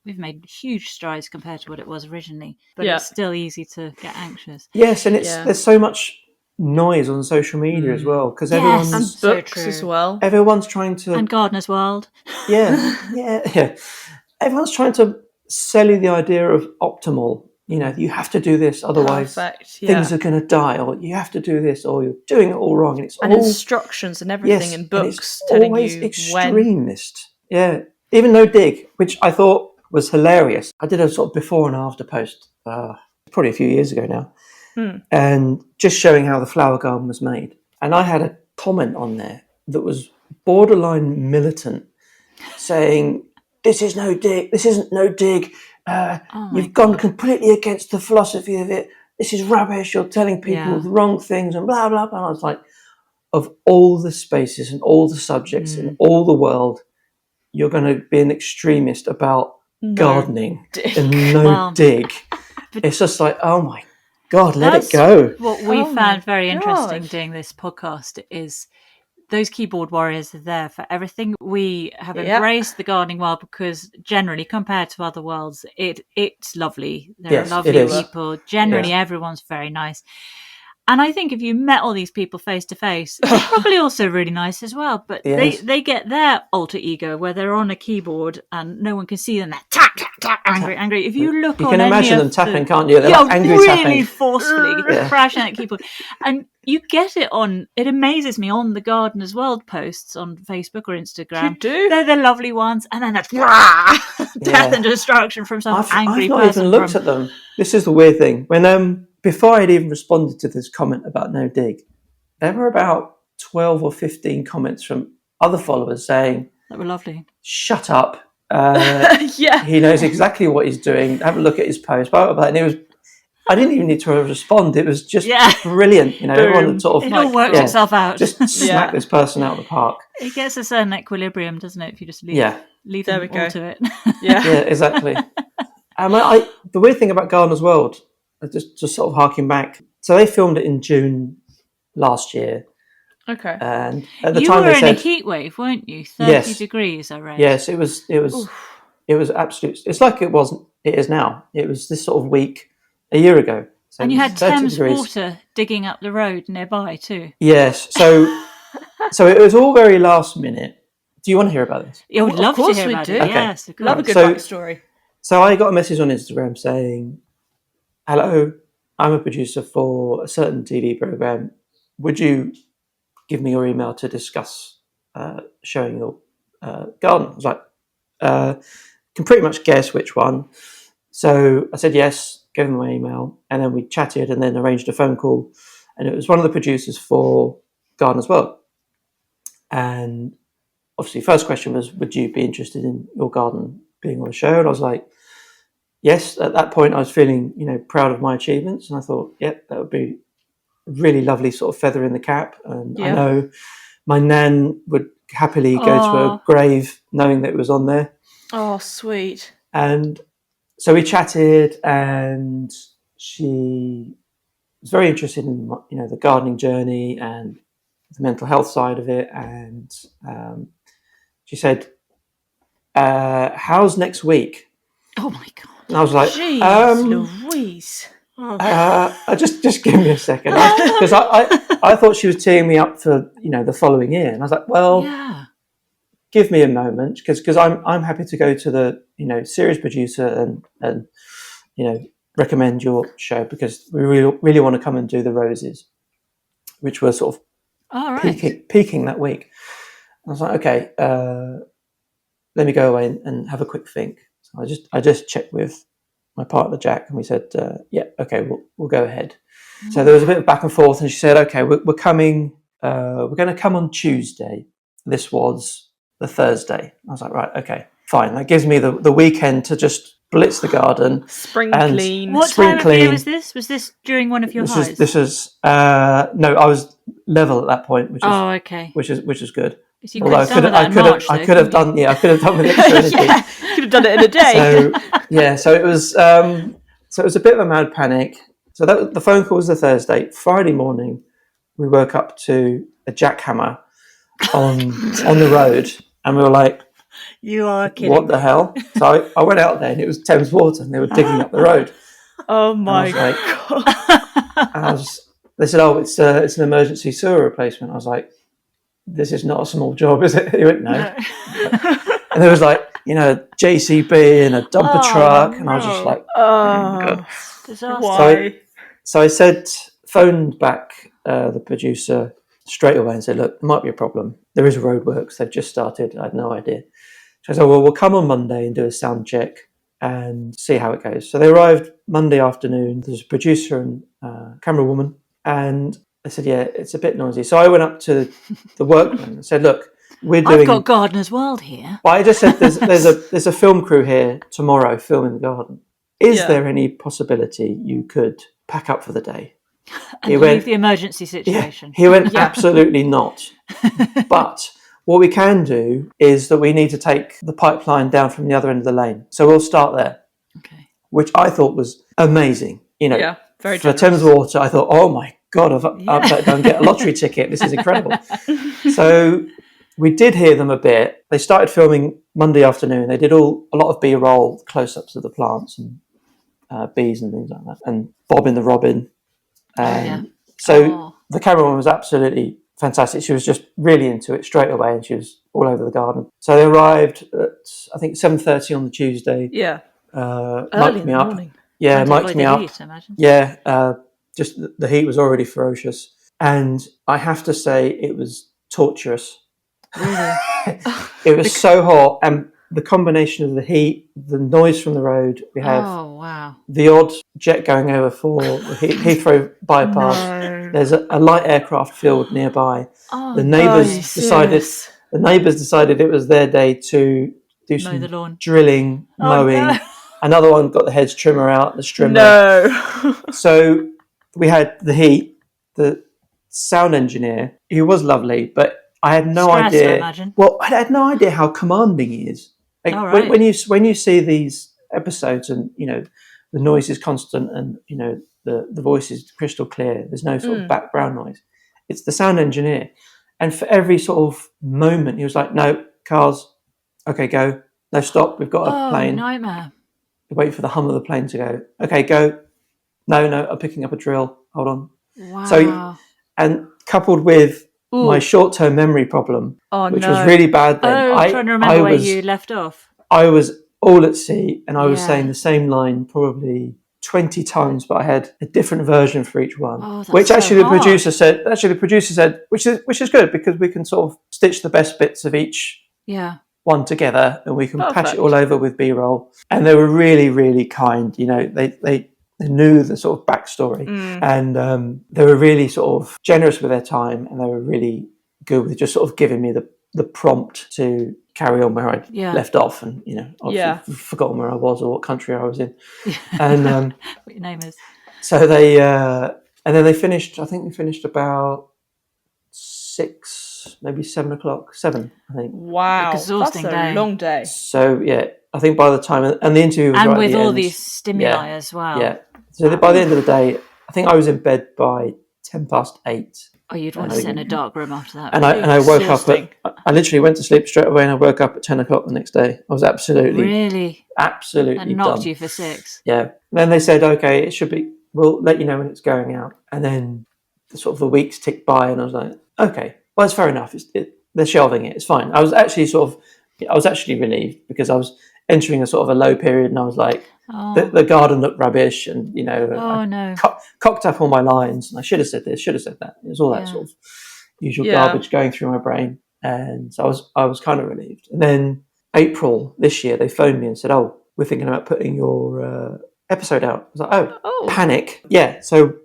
we've made huge strides compared to what it was originally, but it's still easy to get anxious. Yes, and there's so much noise on social media as well because everyone's and books as well. Everyone's trying to and Gardener's World. Yeah. Everyone's trying to sell you the idea of optimal. You have to do this, otherwise things are going to die, or you have to do this, or you're doing it all wrong. And it's all instructions and everything in books telling always you extremist. When. Yeah, even no dig, which I thought was hilarious. I did a sort of before and after post, probably a few years ago now, and just showing how the flower garden was made. And I had a comment on there that was borderline militant, saying, "This is no dig. This isn't no dig. You've gone completely against the philosophy of it. This is rubbish. You're telling people the wrong things and blah, blah, blah." And I was like, of all the spaces and all the subjects in all the world, you're going to be an extremist about gardening and dig. It's just like, oh my God, let it go. What we found very interesting doing this podcast is those keyboard warriors are there for everything. We have embraced the gardening world because generally, compared to other worlds, it's lovely. There are lovely people. Generally, everyone's very nice. And I think if you met all these people face to face, they're probably also really nice as well. But they get their alter ego where they're on a keyboard and no one can see them. They're tap, tap, tap, angry. If you look on can any imagine of them tapping, can't you? They're like angry really tapping. Forcefully crashing that keyboard. And you get it on, it amazes me, on the Gardener's World posts on Facebook or Instagram. You do? They're the lovely ones. And then that's death and destruction from some angry person. I've not even looked at them. This is the weird thing. When before I'd even responded to this comment about no dig, there were about 12 or 15 comments from other followers saying, that were lovely. Shut up. He knows exactly what he's doing. Have a look at his post. Blah, blah, blah. And I didn't even need to respond. It was just brilliant. Everyone sort of it all works itself out. Just smack this person out of the park. It gets a certain equilibrium, doesn't it? If you just leave them all to it. Yeah, exactly. The weird thing about Gardener's World, just sort of harking back. So they filmed it in June last year. Okay. And at the you time were they said, in a heat wave, weren't you? 30 degrees, I read. Yes, it was absolute. It's like it is now. It was this sort of week a year ago. So and you had Thames degrees. Water digging up the road nearby too. Yes. So it was all very last minute. Do you want to hear about this? I would love to hear about it. Okay. Yes, love a good backstory. So I got a message on Instagram saying, "Hello, I'm a producer for a certain TV program. Would you give me your email to discuss showing your garden. I was like, can pretty much guess which one. So I said yes, gave them my email, and then we chatted and then arranged a phone call. And it was one of the producers for Garden as well. And obviously, first question was, would you be interested in your garden being on a show? And I was like, yes. At that point, I was feeling, proud of my achievements. And I thought, yep, that would be a really lovely sort of feather in the cap. And I know my nan would happily go to her grave knowing that it was on there. Oh, sweet. And so we chatted, and she was very interested in, the gardening journey and the mental health side of it. And she said, how's next week? Oh my God. And I was like, Jeez Louise. Just give me a second. Because I thought she was teeing me up for, the following year. And I was like, well, give me a moment, because I'm happy to go to the, series producer and recommend your show, because we really want to come and do the roses, which were sort of peaking that week. I was like, okay, let me go away and have a quick think. So I just checked with my partner Jack, and we said, yeah, okay, we'll go ahead. So there was a bit of back and forth, and she said, okay, we're coming. We're going to come on Tuesday. This was the Thursday. I was like, right, okay, fine. That gives me the weekend to just blitz the garden, spring clean. What time of year was this? Was this during one of your highs? This was no, I was level at that point, which is good. So although I could have done with extra energy. Yeah, could have done it in a day. So it was a bit of a mad panic. So the phone call was the Thursday. Friday morning, we woke up to a jackhammer on the road, and we were like, "You are kidding! What the hell?" So I went out there, and it was Thames Water, and they were digging up the road. Oh my God! They said, "Oh, it's an emergency sewer replacement." I was like, "This is not a small job, is it?" He went, "No." And there was JCB and a dumper truck, and I was just like, "Oh, disaster!" Why? So I phoned back the producer straight away and said, "Look, there might be a problem. There is roadworks. They've just started. I had no idea." So I said, "Well, we'll come on Monday and do a sound check and see how it goes." So they arrived Monday afternoon. There's a producer and camera woman, and I said, "Yeah, it's a bit noisy." So I went up to the workman and said, "Look, I've got Gardener's World here." But I just said, "There's a film crew here tomorrow filming the garden. Is there any possibility you could pack up for the day?" And leave the emergency situation. He went, "Absolutely not. But what we can do is that we need to take the pipeline down from the other end of the lane. So we'll start there." Okay. Which I thought was amazing. Very for Thames Water, I thought, oh my God, I've got to go and get a lottery ticket. This is incredible. So we did hear them a bit. They started filming Monday afternoon. They did a lot of B-roll close-ups of the plants and bees and things like that, and Bob in the Robin. So the camerawoman was absolutely fantastic. She was just really into it straight away, and she was all over the garden. So they arrived at, I think, 7:30 on the Tuesday. Yeah. Mic'd me up. Morning. Yeah, mic'd me up. Heat, I imagine. Yeah, just the heat was already ferocious. And I have to say it was torturous. Really? It was so hot, and the combination of the heat, the noise from the road, we have the odd jet going over for the Heathrow bypass. No. There's a light aircraft field nearby. The neighbours decided it was their day to do some drilling, mowing. No. Another one got the hedge trimmer out, the strimmer. No. So we had the heat, the sound engineer, who was lovely, but I had no idea. Well, I had no idea how commanding he is. Like, when you see these episodes, and the noise is constant, and the voice is crystal clear. There's no sort of background noise. It's the sound engineer, and for every sort of moment, he was like, "No, cars, okay, go. No, stop. We've got a plane." Nightmare. Wait for the hum of the plane to go. Okay, go. No, I'm picking up a drill. Hold on. Wow. So, and coupled with my short-term memory problem, which was really bad then. I'm trying to remember where you left off. I was all at sea, and I was saying the same line probably 20 times, but I had a different version for each one. Oh, that's which so actually hard. the producer said, which is good, because we can sort of stitch the best bits of each one together, and we can patch it all over with B-roll. And they were really, really kind. You know, they knew the sort of backstory, and they were really sort of generous with their time, and they were really good with just sort of giving me the prompt to carry on where I'd left off, and obviously forgotten where I was or what country I was in, and what your name is. So they and then they finished. I think they finished about 6, maybe 7 o'clock. 7, I think. Wow, exhausting that's a long day. So I think by the time, and the interview was and right with at the all end. These stimuli as well. Yeah. So by the end of the day, I think I was in bed by 8:10. Oh, you'd want to sit in a dark room after that. And I woke up I literally went to sleep straight away, and I woke up at 10 o'clock the next day. I was absolutely and knocked done. you for 6. Yeah. And then they said, okay, it should be, we'll let you know when it's going out. And then the weeks ticked by, and I was like, okay, well, it's fair enough. They're shelving it. It's fine. I was actually relieved, because I was entering a sort of a low period, and I was like, the garden looked rubbish, and cocked up all my lines, and I should have said this, should have said that. It was all that sort of usual garbage going through my brain, and so I was kind of relieved. And then April this year, they phoned me and said, "Oh, we're thinking about putting your episode out." I was like, "Oh, panic!" Yeah, so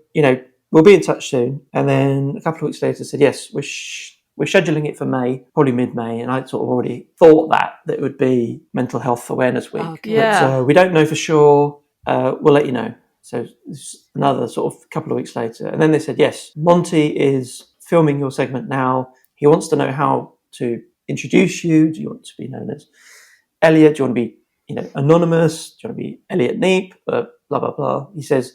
we'll be in touch soon. And then a couple of weeks later, said, "Yes, we're scheduling it for May, probably mid-May," and I sort of already thought that it would be Mental Health Awareness Week. Okay. But we don't know for sure. We'll let you know. So it's another sort of couple of weeks later. And then they said, yes, Monty is filming your segment now. He wants to know how to introduce you. Do you want to be known as Elliott? Do you want to be anonymous? Do you want to be Elliott Neep? Blah, blah, blah. He says,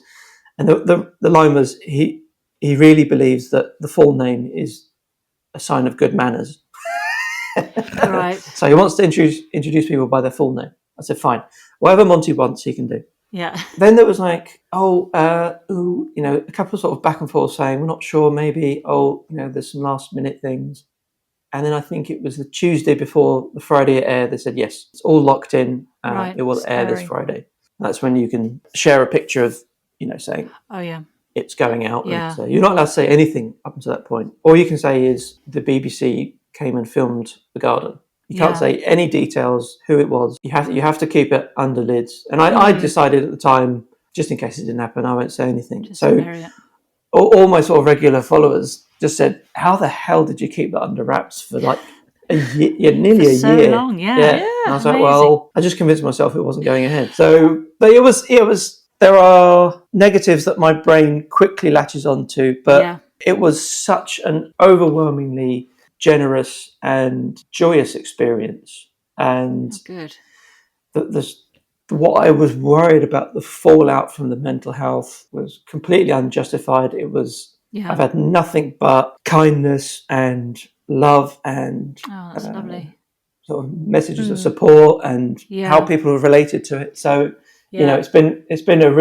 and the line was, he really believes that the full name is a sign of good manners. Right. So he wants to introduce people by their full name. I said, fine. Whatever Monty wants, he can do. Yeah. Then there was like, a couple of sort of back and forth saying, we're not sure, maybe, there's some last minute things. And then I think it was the Tuesday before the Friday it aired, they said, yes, it's all locked in. Right. It will air this Friday. That's when you can share a picture of, saying, oh, yeah, it's going out. Yeah. And, you're not allowed to say anything up until that point. All you can say is the BBC came and filmed the garden. You can't say any details, who it was. You have to keep it under lids. And I decided at the time, just in case it didn't happen, I won't say anything. Just so all my sort of regular followers just said, how the hell did you keep that under wraps for like a year, nearly a year? So long, yeah. And I was like, well, I just convinced myself it wasn't going ahead. So, but it was. There are negatives that my brain quickly latches onto, but it was such an overwhelmingly generous and joyous experience. And good. What I was worried about, the fallout from the mental health, was completely unjustified. It was, I've had nothing but kindness and love and that's lovely. Sort of messages of support and how people have related to it. So, it's been a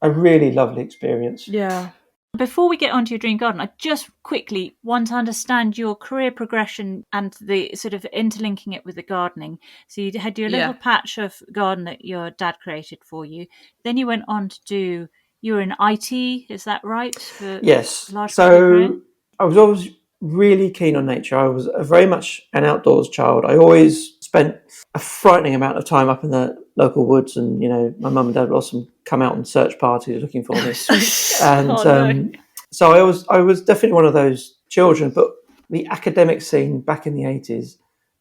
really lovely experience. Yeah. Before we get onto your dream garden, I just quickly want to understand your career progression and the sort of interlinking it with the gardening. So you had your little patch of garden that your dad created for you. Then you went on to you were in IT, is that right? Yes. So I was always really keen on nature. I was very much an outdoors child. I always spent a frightening amount of time up in the local woods, and my mum and dad would often come out on search parties looking for me. And so I was definitely one of those children. But the academic scene back in the 80s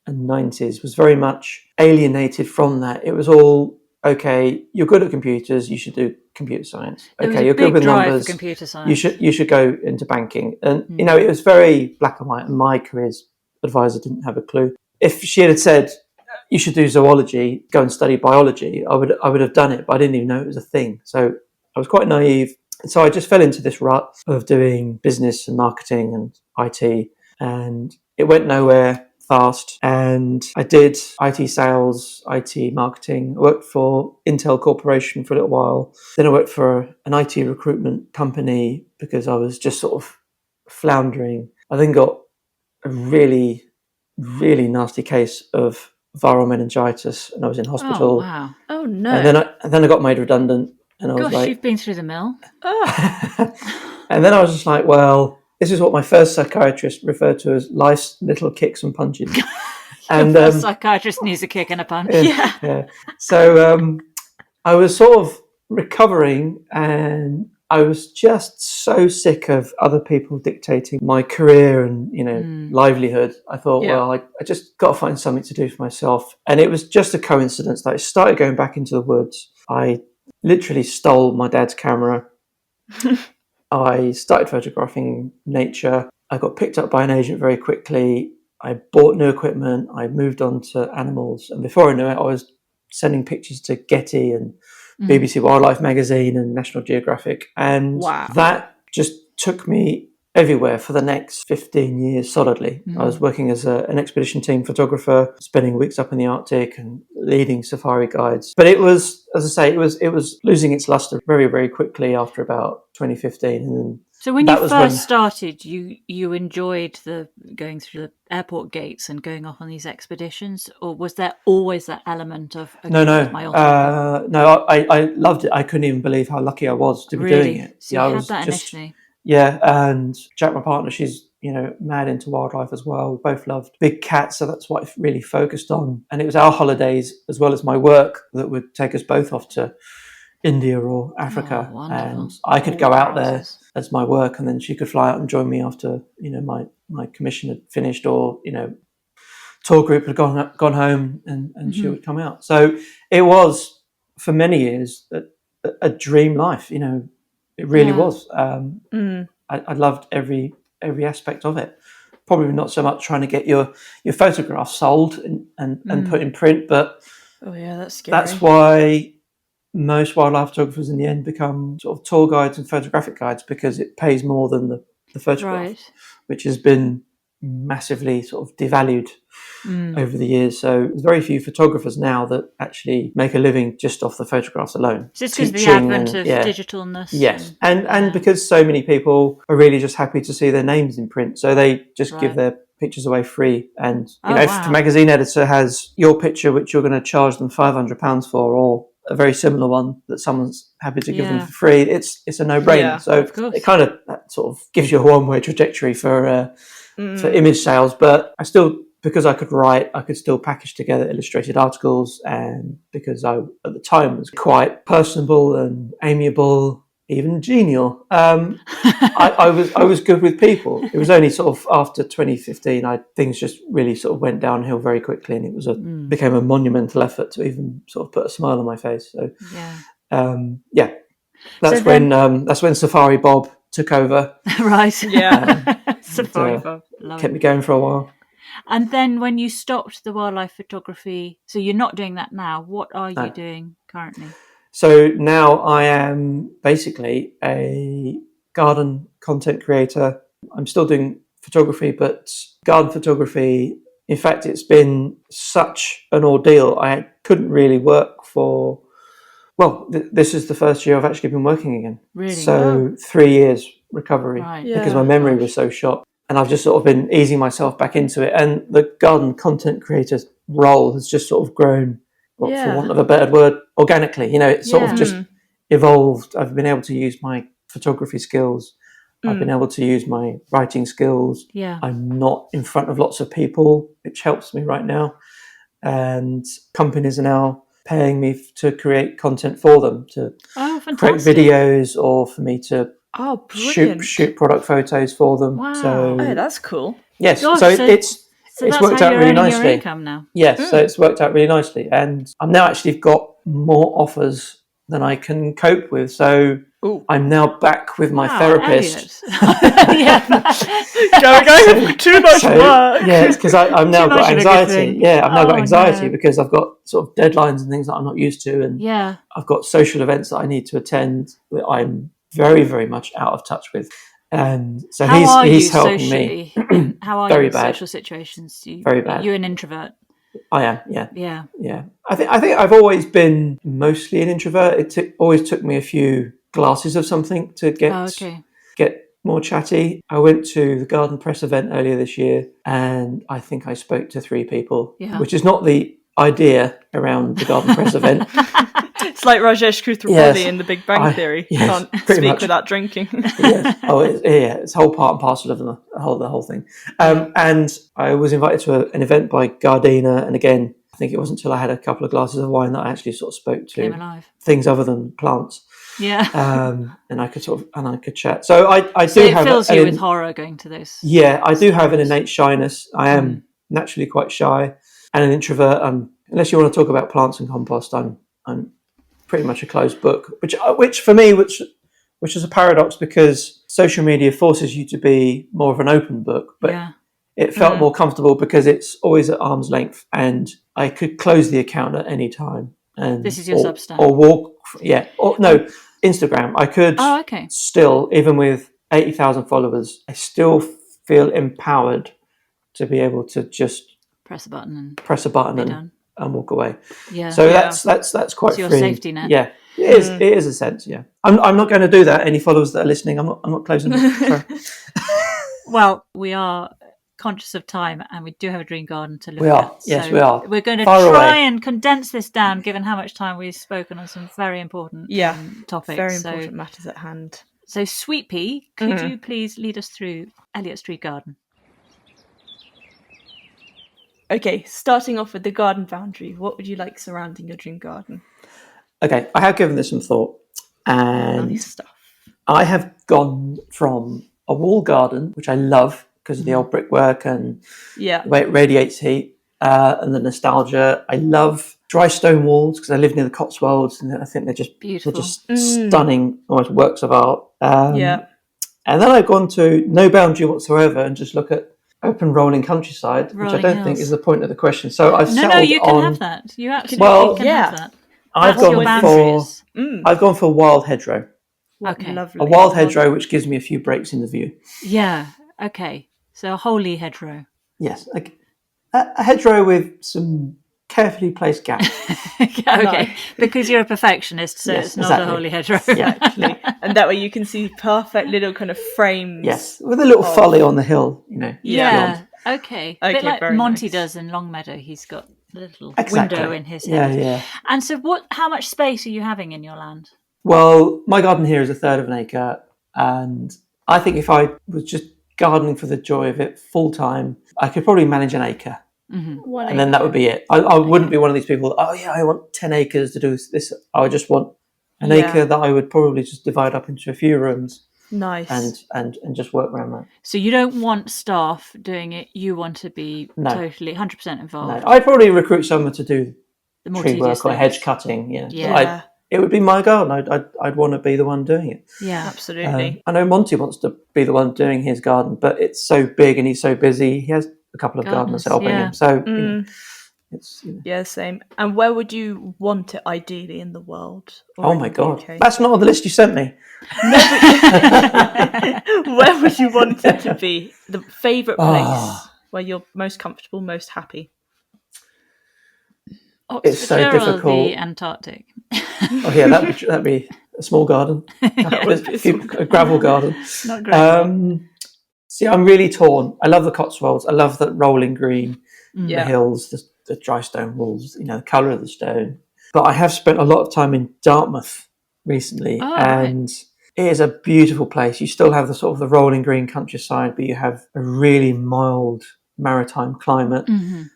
and 90s was very much alienated from that. It was all, okay, you're good at computers, you should do computer science. Okay, you're good with numbers, computer science. You should go into banking. And it was very black and white, and my careers advisor didn't have a clue. If she had said you should do zoology, go and study biology, I would have done it, but I didn't even know it was a thing. So I was quite naive. And so I just fell into this rut of doing business and marketing and IT, and it went nowhere fast. And I did IT sales, IT marketing. I worked for Intel Corporation for a little while. Then I worked for an IT recruitment company because I was just sort of floundering. I then got a really, really nasty case of viral meningitis, and I was in hospital. Oh, wow. Oh, no. And then I got made redundant. And I was like, you've been through the mill. And then I was just like, well, this is what my first psychiatrist referred to as life's little kicks and punches. And psychiatrist needs a kick and a punch. Yeah. So I was sort of recovering, and I was just so sick of other people dictating my career and, livelihood. I thought, well, I just got to find something to do for myself. And it was just a coincidence that I started going back into the woods. I literally stole my dad's camera. I started photographing nature. I got picked up by an agent very quickly. I bought new equipment. I moved on to animals. And before I knew it, I was sending pictures to Getty and BBC Wildlife Magazine and National Geographic. And that just took me everywhere for the next 15 years solidly. I was working as an expedition team photographer, spending weeks up in the Arctic and leading safari guides. But it was, as I say, it was losing its luster very, very quickly after about 2015. And so when you first started, you enjoyed the going through the airport gates and going off on these expeditions, or was there always that element of No, I loved it. I couldn't even believe how lucky I was to be doing it. So you had that initially. Yeah, and Jack, my partner, she's mad into wildlife as well. We both loved big cats, so that's what I really focused on. And it was our holidays as well as my work that would take us both off to India or Africa, and I could go out there as my work, and then she could fly out and join me after my commission had finished, or tour group had gone home, and she would come out. So it was for many years a dream life. It really was. I loved every aspect of it. Probably not so much trying to get your photographs sold and put in print, but that's scary. That's why most wildlife photographers in the end become sort of tour guides and photographic guides, because it pays more than the photograph, which has been massively sort of devalued over the years. So there's very few photographers now that actually make a living just off the photographs alone. Just because of the advent of digitalness. Yes, and because so many people are really just happy to see their names in print, so they just give their pictures away free. And if the magazine editor has your picture, which you're going to charge them £500 for, or a very similar one that someone's happy to give them for free, it's a no-brainer. So it kind of that sort of gives you a one-way trajectory for image sales. But I still, because I could write, I could still package together illustrated articles, and because I at the time was quite personable and amiable, even genial, I was good with people. It was only sort of after 2015 things just really sort of went downhill very quickly, and it was became a monumental effort to even sort of put a smile on my face. So that's when Safari Bob took over. Safari Bob kept me going for a while. And then when you stopped the wildlife photography, so you're not doing that now, what are you doing currently? So now I am basically a garden content creator. I'm still doing photography, but garden photography, in fact, it's been such an ordeal. I couldn't really work for, this is the first year I've actually been working again. Really? So 3 years recovery, because my memory was so shot. And I've just sort of been easing myself back into it. And the garden content creator role has just sort of grown, for want of a better word, organically. It's sort of just evolved. I've been able to use my photography skills. I've been able to use my writing skills. I'm not in front of lots of people, which helps me right now. And companies are now paying me to create content for them, to create videos, or for me to shoot product photos for them. Wow. So that's cool. Yes, Gosh, so it's worked out really nicely. Your income now. Yes, so it's worked out really nicely, and I'm now actually got more offers than I can cope with. So I'm now back with my therapist. Going too much work. Yeah, it's because I've now got anxiety. Yeah, I've now got anxiety because I've got sort of deadlines and things that I'm not used to, and I've got social events that I need to attend that I'm very, very much out of touch with. And so he's helping me. How are you in social situations? Very bad. You're an introvert. I am, yeah. I think I've always been mostly an introvert. It always took me a few glasses of something to get more chatty. I went to the Garden Press event earlier this year, and I think I spoke to 3 people, which is not the idea around the Garden Press event. It's like Rajesh Kuthrapali in The Big Bang Theory. Yes, Can't pretty speak much. without drinking. Yes. Oh, it's whole part and parcel of the whole thing. And I was invited to an event by Gardena, and again, I think it wasn't until I had a couple of glasses of wine that I actually sort of spoke to things other than plants. Yeah. And I could chat. So I do have. It fills you with horror going to those. Yeah, I do have an innate shyness. I am naturally quite shy and an introvert. Unless you want to talk about plants and compost, I'm pretty much a closed book. Which for me, which is a paradox, because social media forces you to be more of an open book. But it felt more comfortable because it's always at arm's length, and I could close the account at any time. And this is your Substack. Or walk. Yeah. Or no. Instagram. I could still, even with 80,000 followers, I still feel empowered to be able to just press a button and walk away. Yeah. So that's quite it's your free. safety net. Yeah, it is. It is a sense. Yeah. I'm not going to do that. Any followers that are listening, I'm not closing them. Well, we are conscious of time, and we do have a dream garden to look at. Yes, we are. We're going to try and condense this down, given how much time we've spoken on some very important topics. Very important matters at hand. So, Sweet Pea, could you please lead us through Elliott Street Garden? Okay, starting off with the garden boundary. What would you like surrounding your dream garden? Okay, I have given this some thought, and nice stuff. I have gone from a wall garden, which I love, because of the old brickwork and the way it radiates heat and the nostalgia. I love dry stone walls because I live near the Cotswolds, and I think they're just beautiful. They're just stunning, almost works of art. And then I've gone to no boundary whatsoever and just look at open rolling countryside, which I don't think is the point of the question. So I've settled on... No, you can have that. You absolutely can have that. I've gone for wild hedgerow. Okay, lovely. A wild hedgerow which gives me a few breaks in the view. Yeah. Okay. So a holy hedgerow. Yes, a hedgerow with some carefully placed gaps. Okay, because you're a perfectionist, so it's not a holy hedgerow. Yeah, actually. And that way you can see perfect little kind of frames. Yes, with a little folly on the hill, Yeah, okay. A bit like Monty does in Longmeadow. He's got a little window in his head. Yeah. And so how much space are you having in your land? Well, my garden here is 1/3 of an acre, and I think if I was just gardening for the joy of it full time, I could probably manage an acre. And then that would be it. I wouldn't be one of these people, I want 10 acres to do this. I would just want an acre that I would probably just divide up into a few rooms. Nice. And just work around that. So you don't want staff doing it, you want to be totally 100% involved. No. I'd probably recruit someone to do the tree work or hedge cutting. Yeah. It would be my garden. I'd want to be the one doing it. Yeah, absolutely. I know Monty wants to be the one doing his garden, but it's so big and he's so busy. He has a couple of gardeners helping him. So it's same. And where would you want it ideally in the world? Oh my God, that's not on the list you sent me. Where would you want it to be? The favourite place where you're most comfortable, most happy? It's so difficult. Or the Antarctic. That'd be a small garden. A gravel garden. Not great. See, I'm really torn. I love the Cotswolds. I love the rolling green, the hills, the dry stone walls. The colour of the stone. But I have spent a lot of time in Dartmouth recently, and it is a beautiful place. You still have the sort of the rolling green countryside, but you have a really mild maritime climate.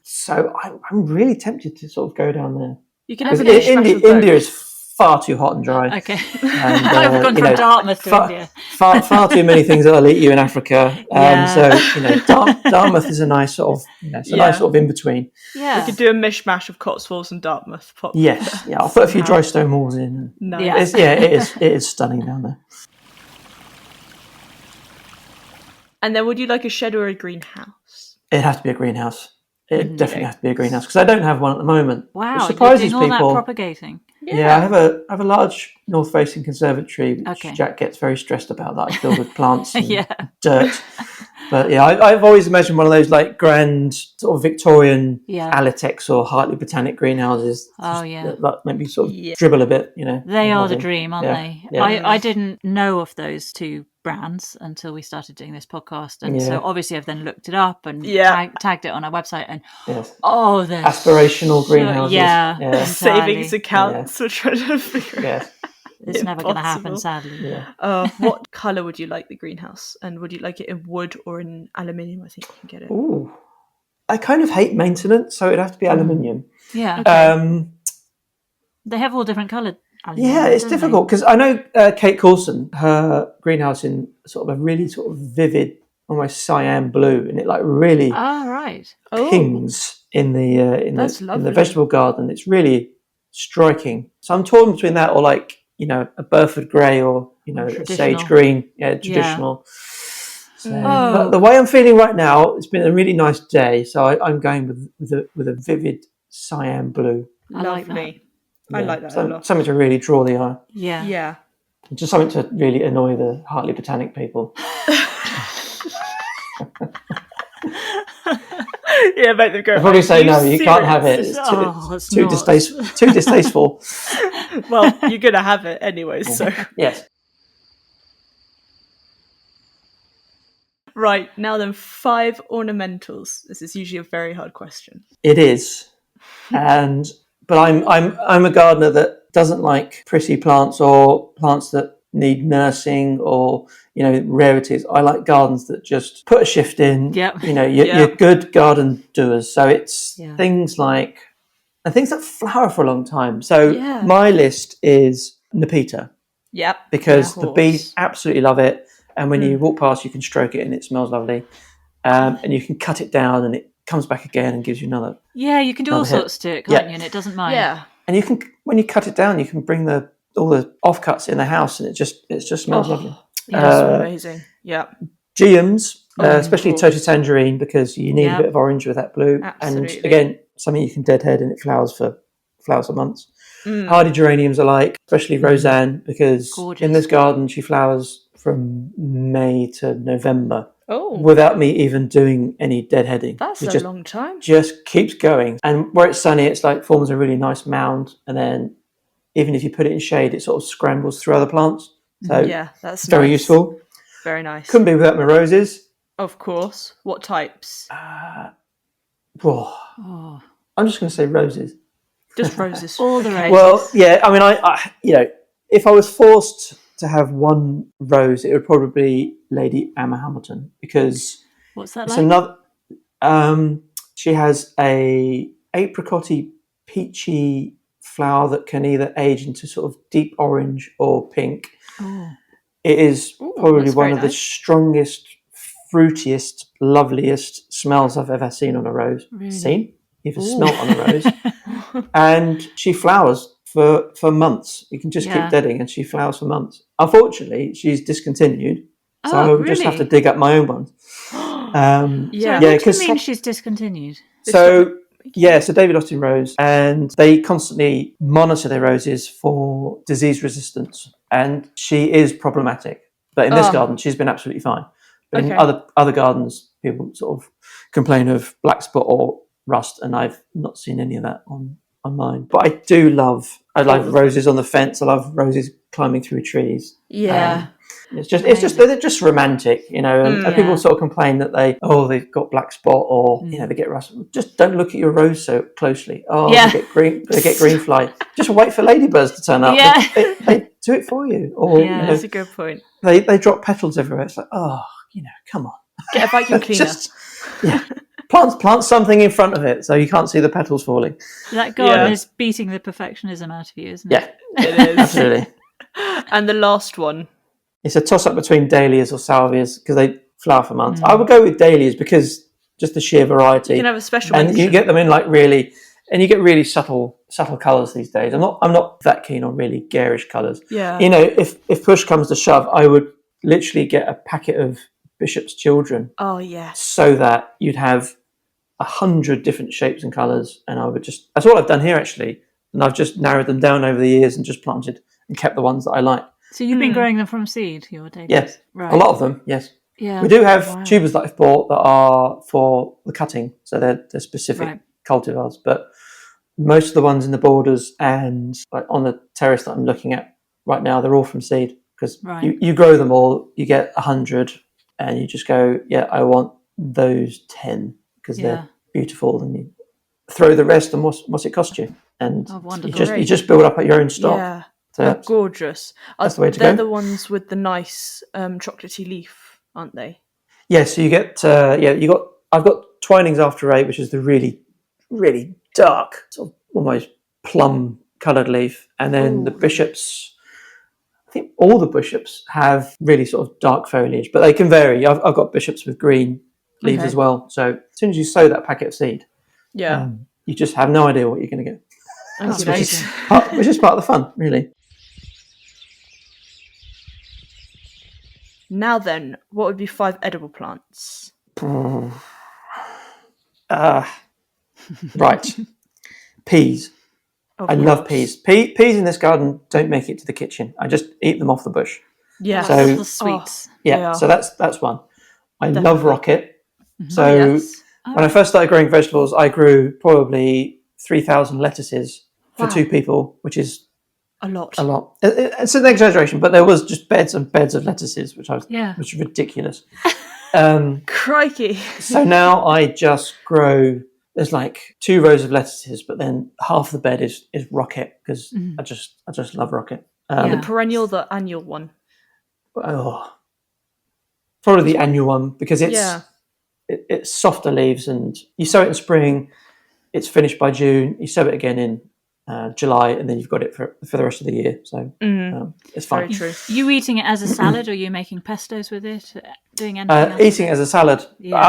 So I'm really tempted to sort of go down there. You can have India is far too hot and dry. Okay. And, I've gone from Dartmouth to India. Far too many things that'll eat you in Africa. So Dartmouth is a nice sort of nice sort of in between. Yeah. We could do a mishmash of Cotswolds and Dartmouth. Yes. Yeah. I'll put a few dry stone walls in. Nice. It is stunning down there. And then would you like a shed or a greenhouse? It has to be a greenhouse. It definitely has to be a greenhouse because I don't have one at the moment. Wow, which surprises you're doing all people. that propagating. Yeah, I have a large north-facing conservatory, which Jack gets very stressed about. That I filled with plants and dirt. But I've always imagined one of those like grand sort of Victorian Alitex or Hartley Botanic greenhouses. That maybe sort of dribble a bit. They are the dream, aren't they? Yeah. I didn't know of those two brands until we started doing this podcast, and so obviously I've then looked it up and tagged it on our website, and they're aspirational greenhouses, savings accounts. We're trying to figure out. It's never going to happen, sadly. What colour would you like the greenhouse, and would you like it in wood or in aluminium? I think you can get it. Ooh, I kind of hate maintenance, so it'd have to be aluminium. Yeah. Okay. They have all different coloured. Yeah, it's difficult because I know Kate Coulson, her greenhouse in sort of a really sort of vivid, almost cyan blue, and it like really pings in the vegetable garden. It's really striking. So I'm torn between that or like a Burford grey or a sage green, traditional. So, but the way I'm feeling right now, it's been a really nice day, so I'm going with a vivid cyan blue. I like that. I like that a lot. Something to really draw the eye. Yeah. Just something to really annoy the Hartley Botanic people. Yeah, make them go. They'll probably say, no, you can't have it. It's too distasteful. Well, you're going to have it anyway, so. Yes. Right, now then, 5 ornamentals. This is usually a very hard question. It is. But I'm a gardener that doesn't like pretty plants or plants that need nursing or rarities. I like gardens that just put a shift in. You're good garden doers. So it's things like things that flower for a long time. So my list is Nepeta. Yep. Because the bees absolutely love it, and when you walk past, you can stroke it and it smells lovely, and you can cut it down and it comes back again and gives you another. Yeah, you can do all sorts to it, can't you? And it doesn't mind. Yeah. And you can, when you cut it down, you can bring all the offcuts in the house, and it just smells lovely. Yeah, that's amazing. Yeah. Geums, especially Total Tangerine, because you need a bit of orange with that blue. Absolutely. And again, something you can deadhead and it flowers for months. Hardy geraniums I like, especially Roseanne, because in this garden she flowers from May to November. Without me even doing any deadheading. That's a long time. Just keeps going. And where it's sunny, it's like forms a really nice mound. And then even if you put it in shade, it sort of scrambles through other plants. So that's very useful. Very nice. Couldn't be without my roses. Of course. What types? I'm just going to say roses. Just roses. All the roses. Well, yeah. I mean, I if I was forced to have one rose, it would probably be Lady Emma Hamilton, because what's that it's like? Another. She has a apricotty, peachy flower that can either age into sort of deep orange or pink. It is probably one of the strongest, fruitiest, loveliest smells I've ever seen on a rose. Really? Even smelt on a rose. And she flowers for months. You can just keep deading and she flowers for months. Unfortunately, she's discontinued, so I would just have to dig up my own ones. What do you mean she's discontinued? So David Austin Rose, and they constantly monitor their roses for disease resistance, and she is problematic. But in this garden, she's been absolutely fine. But in other gardens, people sort of complain of black spot or rust, and I've not seen any of that on mine. But I love roses on the fence. I love roses climbing through trees. Yeah. They're just romantic, and people sort of complain that they've got black spot or they get rust. Just don't look at your rose so closely. They get green fly. Just wait for ladybirds to turn up. They do it for you. Or that's a good point. They drop petals everywhere. It's like, come on, get a vacuum cleaner. Plant something in front of it so you can't see the petals falling. That garden is beating the perfectionism out of you, isn't it? Yeah, it is. Absolutely. And the last one. It's a toss-up between dahlias or salvias because they flower for months. I would go with dahlias because just the sheer variety. You can have a special and you get them in and you get really subtle colours these days. I'm not that keen on really garish colours. Yeah. If push comes to shove, I would literally get a packet of Bishop's Children. Oh yeah. So that you'd have 100 different shapes and colours, and I would that's what I've done here actually, and I've just narrowed them down over the years and just planted and kept the ones that I like. So you've been growing them from seed, your dahlias? Yes, right. A lot of them, yes. Yeah. We do have tubers that I've bought that are for the cutting, so they're specific cultivars, but most of the ones in the borders and like on the terrace that I'm looking at right now, they're all from seed because you grow them all, you get 100, and you just go, I want those 10 because they're beautiful, and you throw the rest, and what's it cost you? And you just build up at your own stock. Yeah, so they're gorgeous. That's the way to go. They're the ones with the nice chocolatey leaf, aren't they? Yeah, so you get I've got Twinings After Eight, which is the really, really dark, sort of almost plum coloured leaf, and then the bishops. I think all the bishops have really sort of dark foliage, but they can vary. I've got bishops with green leaves as well. So as soon as you sow that packet of seed, you just have no idea what you're going to get. Which is part of the fun, really. Now then, what would be 5 edible plants? Right. Peas. I love peas. Peas in this garden don't make it to the kitchen. I just eat them off the bush. Yeah. So the sweets. So that's one. I love rocket. So when I first started growing vegetables, I grew probably 3,000 lettuces for 2 people, which is a lot. It's an exaggeration, but there was just beds and beds of lettuces, which was ridiculous. Crikey. So now I just grow. There's like 2 rows of lettuces, but then half the bed is rocket because I just love rocket. The perennial, the annual one. Oh, probably the annual one because it's softer leaves, and you sow it in spring. It's finished by June. You sow it again in July, and then you've got it for the rest of the year. So it's fine. Very true. You eating it as a salad, or are you making pestos with it? Doing anything else? Eating it as a salad. Yeah.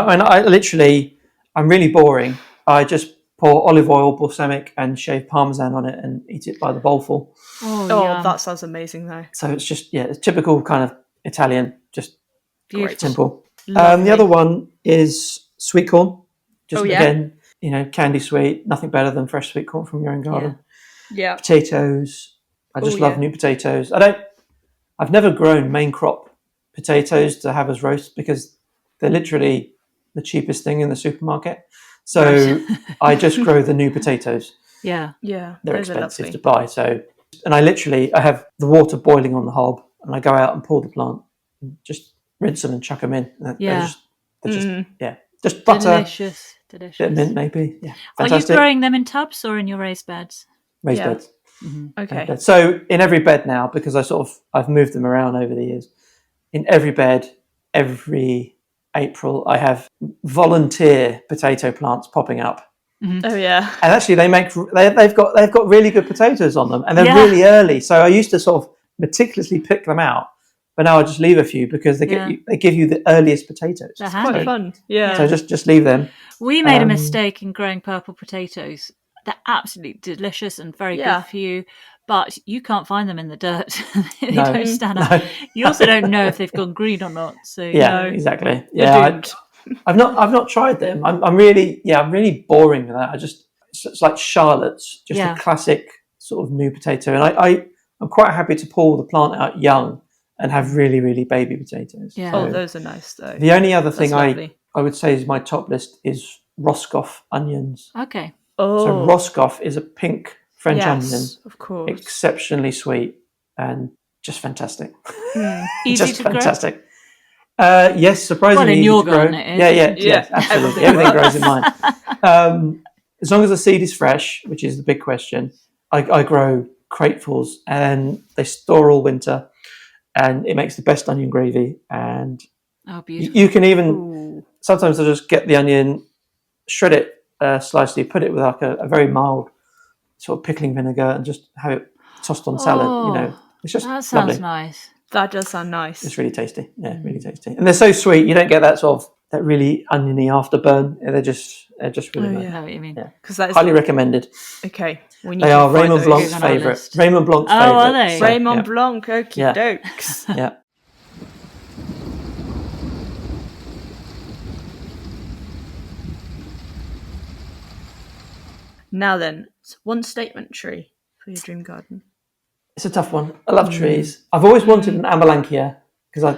I'm really boring. I just pour olive oil, balsamic, and shave parmesan on it, and eat it by the bowlful. Oh, that sounds amazing, though. So it's just it's typical kind of Italian, just Beautiful. Simple. The other one is sweet corn. Just again, candy sweet. Nothing better than fresh sweet corn from your own garden. Yeah. Potatoes. I just love new potatoes. I've never grown main crop potatoes to have as roast because they're literally the cheapest thing in the supermarket. So I just grow the new potatoes. Yeah. They're expensive to buy. So, and I have the water boiling on the hob, and I go out and pull the plant, and just rinse them and chuck them in. They're just butter. Delicious. Bit of mint maybe. Yeah. Fantastic. Are you growing them in tubs or in your raised beds? Raised beds. Mm-hmm. Okay. So in every bed now, because I've moved them around over the years, in every bed, every April, I have volunteer potato plants popping up. Mm-hmm. Oh yeah. And actually they've got really good potatoes on them, and they're really early. So I used to sort of meticulously pick them out, but now I just leave a few because they give you the earliest potatoes. They're It's quite fun. Yeah. So just leave them. We made a mistake in growing purple potatoes. They're absolutely delicious and very good for you, but you can't find them in the dirt. They don't stand up. You also don't know if they've gone green or not. So exactly. Yeah, I've not tried them. I'm really boring with that. It's like Charlotte's, just a classic sort of new potato, and I'm quite happy to pull the plant out young and have really, really baby potatoes. Yeah. So those are nice though. The only other thing I would say is my top list is Roscoff onions. Okay. Oh. So Roscoff is a pink French onion, of course, exceptionally sweet and just fantastic. Easy just to fantastic. Yes, surprisingly well, in easy your to grow. garden it is. Yeah, absolutely. Everything grows in mine. As long as the seed is fresh, which is the big question, I grow cratefuls, and they store all winter, and it makes the best onion gravy. And beautiful. You can even sometimes I just get the onion, shred it slightly, put it with like a very mild sort of pickling vinegar, and just have it tossed on salad. It's just that sounds lovely. nice. That does sound nice. It's really tasty. Yeah, really tasty. And they're so sweet. You don't get that sort of that really oniony afterburn. They're just really nice. I know what you mean. Because that is highly recommended. Okay, they are Raymond Blanc's favourite. Raymond Blanc's favourite. Oh, are they? So, Raymond Blanc, okie dokes. Yeah. Now then, it's one statement tree for your dream garden. It's a tough one. I love trees. I've always wanted an Amelanchier because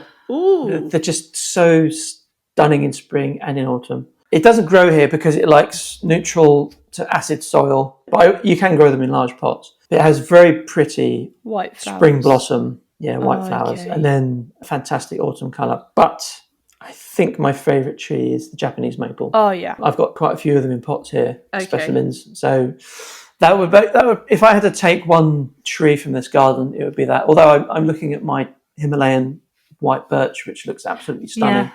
they're just so stunning in spring and in autumn. It doesn't grow here because it likes neutral to acid soil, but you can grow them in large pots. It has very pretty white flowers. spring blossom. Yeah, white flowers. Okay. And then a fantastic autumn colour. But I think my favourite tree is the Japanese maple. Oh, yeah. I've got quite a few of them in pots here, Okay. specimens. So that would if I had to take one tree from this garden, it would be that. Although I'm looking at my Himalayan white birch, which looks absolutely stunning.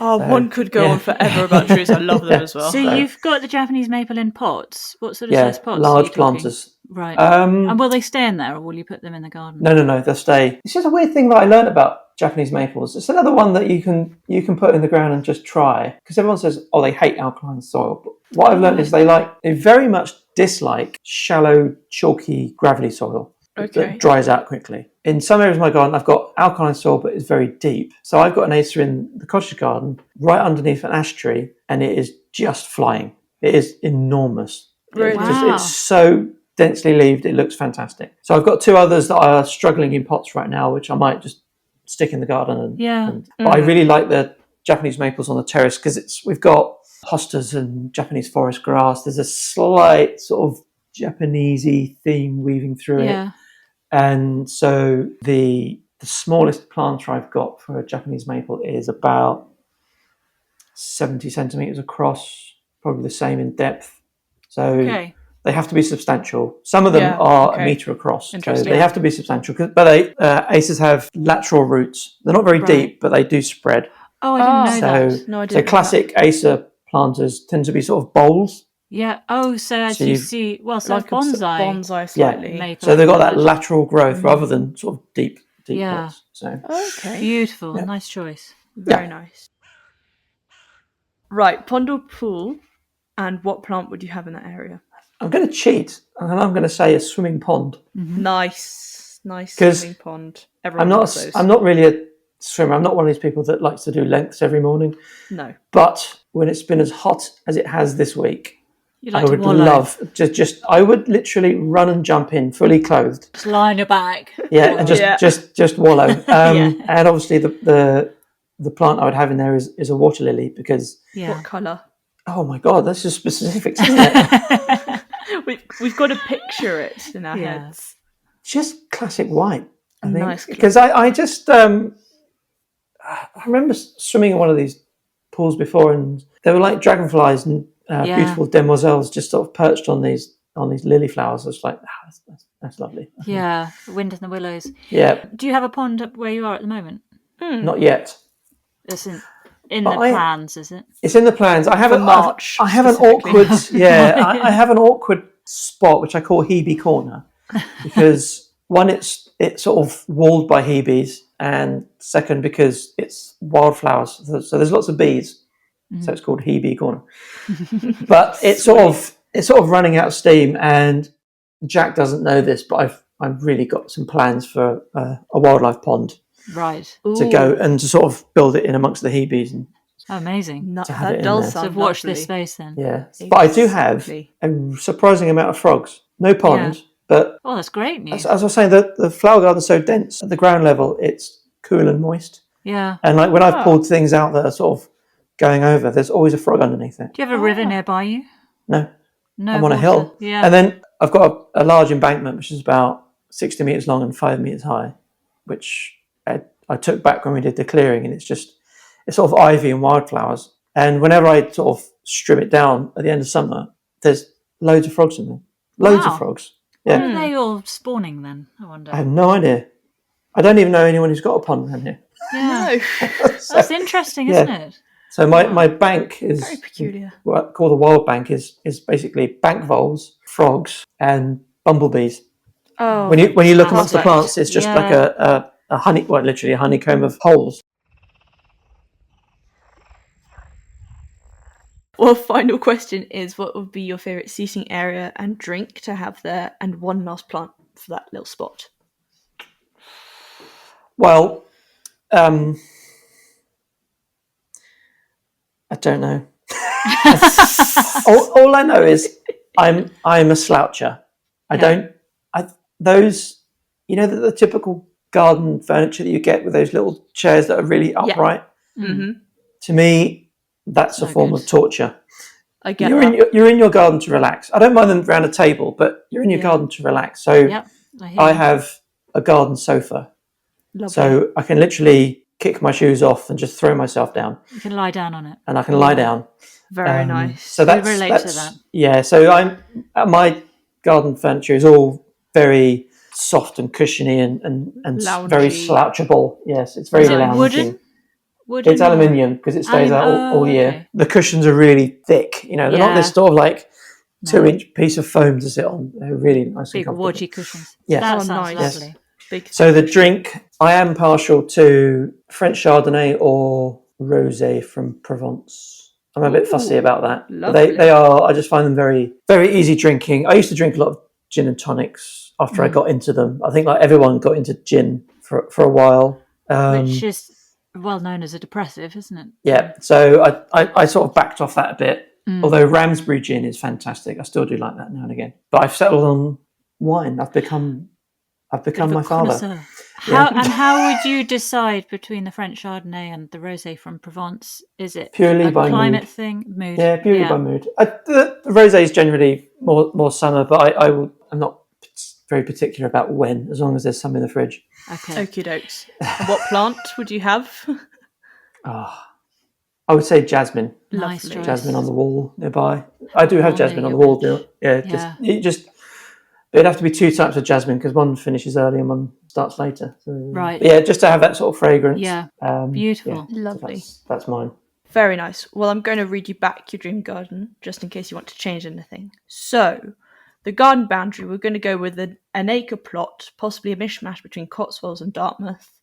Oh, one could go on forever about trees. I love them as well. So you've got the Japanese maple in pots. What sort of size pots? Large planters. Right. And will they stay in there, or will you put them in the garden? No, they'll stay. It's just a weird thing that I learned about Japanese maples. It's another one that you can put in the ground and just try, because everyone says, oh, they hate alkaline soil. But what I've learned is they very much dislike shallow, chalky, gravelly soil. That dries out quickly. In some areas of my garden, I've got alkaline soil, but it's very deep. So I've got an acer in the cottage garden right underneath an ash tree, and it is just flying. It is enormous. Really? It's so densely leaved, it looks fantastic. So I've got 2 others that are struggling in pots right now, which I might just stick in the garden. But I really like the Japanese maples on the terrace, because we've got hostas and Japanese forest grass. There's a slight sort of Japanesey theme weaving through it. And so the smallest planter I've got for a Japanese maple is about 70 centimetres across, probably the same in depth. So they have to be substantial. Some of them are a metre across. So they have to be substantial. But acers have lateral roots. They're not very deep, but they do spread. Oh, I didn't know that. No, I didn't. So classic acer planters tend to be sort of bowls. Yeah. Oh, so as you see, well, so like bonsai. Bonsai slightly. Yeah. So they've got that lateral growth rather than sort of deep pots. So beautiful. Nice choice. Very nice. Right, pond or pool, and what plant would you have in that area? I'm going to cheat, and I'm going to say a swimming pond. Mm-hmm. Nice swimming pond. Everyone loves those. I'm not really a swimmer. I'm not one of these people that likes to do lengths every morning. No. But when it's been as hot as it has this week, I would love I would literally run and jump in fully clothed. Just lie on your back. Yeah, and just wallow. And obviously the plant I would have in there is a water lily, because what colour? Oh my god, that's just specifics, isn't it? we've got to picture it in our heads. Just classic white, I think. Nice, because I just I remember swimming in one of these pools before, and they were like dragonflies and beautiful demoiselles just sort of perched on these lily flowers. I was like, that's lovely. Yeah, the wind and the willows. Yeah. Do you have a pond up where you are at the moment? Not yet. It's in the plans, is it? It's in the plans. I have an awkward I have an awkward spot which I call Hebe Corner, because one, it's sort of walled by hebes, and second, because it's wildflowers, so there's lots of bees. So it's called Hebe Corner. But it's sort of running out of steam, and Jack doesn't know this, but I've really got some plans for a wildlife pond. Right. To go and to sort of build it in amongst the hebes. And amazing. That does sound so watch this space then. Yeah. Exactly. But I do have a surprising amount of frogs. No pond, but that's great news. As I was saying, the flower garden's so dense at the ground level, it's cool and moist. Yeah. And like when I've pulled things out that are sort of going over, there's always a frog underneath it. Do you have a river nearby you? No. No. I'm on a hill. Yeah. And then I've got a large embankment which is about 60 metres long and 5 metres high, which I took back when we did the clearing, and it's sort of ivy and wildflowers. And whenever I sort of strip it down at the end of summer, there's loads of frogs in there. Loads of frogs. Yeah. When are they all spawning then, I wonder? I have no idea. I don't even know anyone who's got a pond around here. Yeah. That's interesting, isn't it? So my bank is very peculiar. What I call the wild bank is basically bank voles, frogs, and bumblebees. Oh, when you look amongst the plants, it's just like a literally a honeycomb of holes. Well, final question is, what would be your favourite seating area and drink to have there, and one last plant for that little spot? Well, I don't know. all I know is I'm a sloucher. Those, the typical garden furniture that you get with those little chairs that are really upright. Mm-hmm. To me, that's a form of torture. I get you're in your garden to relax. I don't mind them around a table, but you're in your garden to relax. So I have a garden sofa, Lovely. So I can literally kick my shoes off and just throw myself down. You can lie down on it. And I can lie down. Very nice. So We relate to that. Yeah, so my garden furniture is all very soft and cushiony and very slouchable. Yes, it's very lounging. Wooden? It's aluminium because it stays out all year. Okay. The cushions are really thick. They're not this sort of like 2-inch piece of foam to sit on. They're really nice and comfortable. Big, wodgy cushions. Yes. That sounds nice. lovely. Big. So the drink, I am partial to French Chardonnay or Rosé from Provence. I'm a bit fussy about that. They are. I just find them very, very easy drinking. I used to drink a lot of gin and tonics after I got into them. I think like everyone got into gin for a while, which is well known as a depressive, isn't it? Yeah. So I sort of backed off that a bit. Although Ramsbury gin is fantastic, I still do like that now and again. But I've settled on wine. I've become my father. How would you decide between the French Chardonnay and the Rosé from Provence? Is it purely by climate mood. thing? Mood. Yeah, purely by mood. The rosé is generally more summer, but I'm not very particular about when, as long as there's some in the fridge. Okay. Okie dokes. And what plant would you have? I would say jasmine. Nice choice. Jasmine on the wall nearby. I do have jasmine on the wall. It'd have to be 2 types of jasmine because one finishes early and one starts later. So, right. Yeah, just to have that sort of fragrance. Yeah. Beautiful. Yeah, lovely. So that's mine. Very nice. Well, I'm going to read you back your dream garden just in case you want to change anything. So, the garden boundary, we're going to go with an acre plot, possibly a mishmash between Cotswolds and Dartmouth,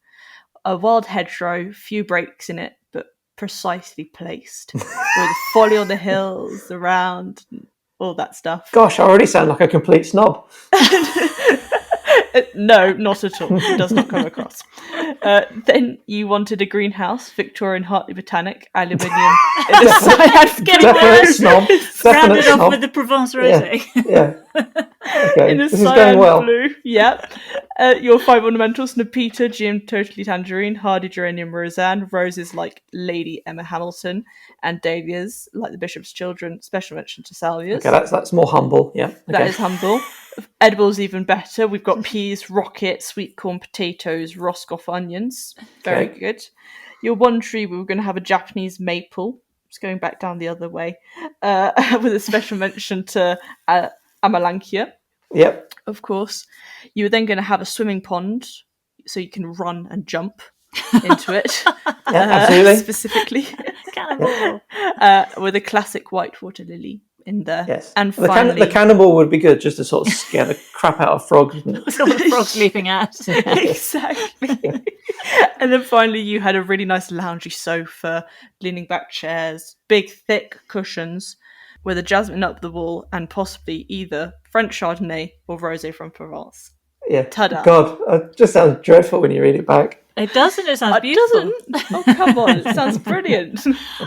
a wild hedgerow, few breaks in it, but precisely placed, with folly on the hills, around, all that stuff. Gosh, I already sound like a complete snob. No, not at all. It does not come across. Then you wanted a greenhouse, Victorian Hartley Botanic, aluminium. It's getting worse. Rounded off snob. with the Provence Rosé. Yeah. Okay. In a this is going well. Blue. Yep. Your 5 ornamentals: Nepeta, Jim, Totally Tangerine, Hardy Geranium, Roseanne, roses like Lady Emma Hamilton, and dahlias like the Bishop's Children. Special mention to salvias. Okay, that's more humble. Yeah. Okay. That is humble. Edibles even better. We've got peas, rocket, sweet corn, potatoes, Roscoff onions. Very good. Your one tree, we were going to have a Japanese maple. Just going back down the other way. With a special mention to Amelanchier. Yep. Of course. You were then going to have a swimming pond so you can run and jump into it. Yeah, absolutely. Specifically. Cannonball. With a classic white water lily in there. Yes. And finally, the cannonball would be good just to sort of scare the crap out of frogs. Frogs leaping out. Exactly. And then finally you had a really nice loungy sofa, leaning back chairs, big thick cushions with a jasmine up the wall and possibly either French Chardonnay or Rosé from Provence. Yeah. Ta-da. God, it just sounds dreadful when you read it back. It doesn't. It sounds beautiful. Oh, come on. It sounds brilliant.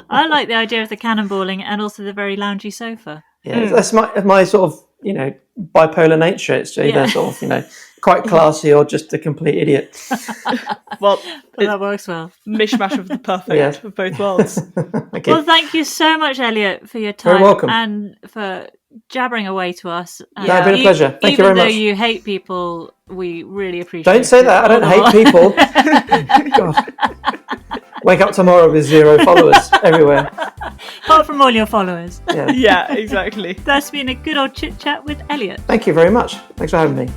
I like the idea of the cannonballing and also the very loungy sofa. Yeah, that's my sort of, bipolar nature. It's either sort of, quite classy or just a complete idiot. Well, that works well. Mishmash of the perfect of both worlds. Okay. Well, thank you so much, Elliott, for your time. You're welcome. And for jabbering away to us. It's been a pleasure. Thank you very much. Even though you hate people, we really appreciate it. Don't say that. I don't hate people. God. Wake up tomorrow with 0 followers everywhere. Apart from all your followers. Yeah, exactly. That's been a good old chit-chat with Elliott. Thank you very much. Thanks for having me.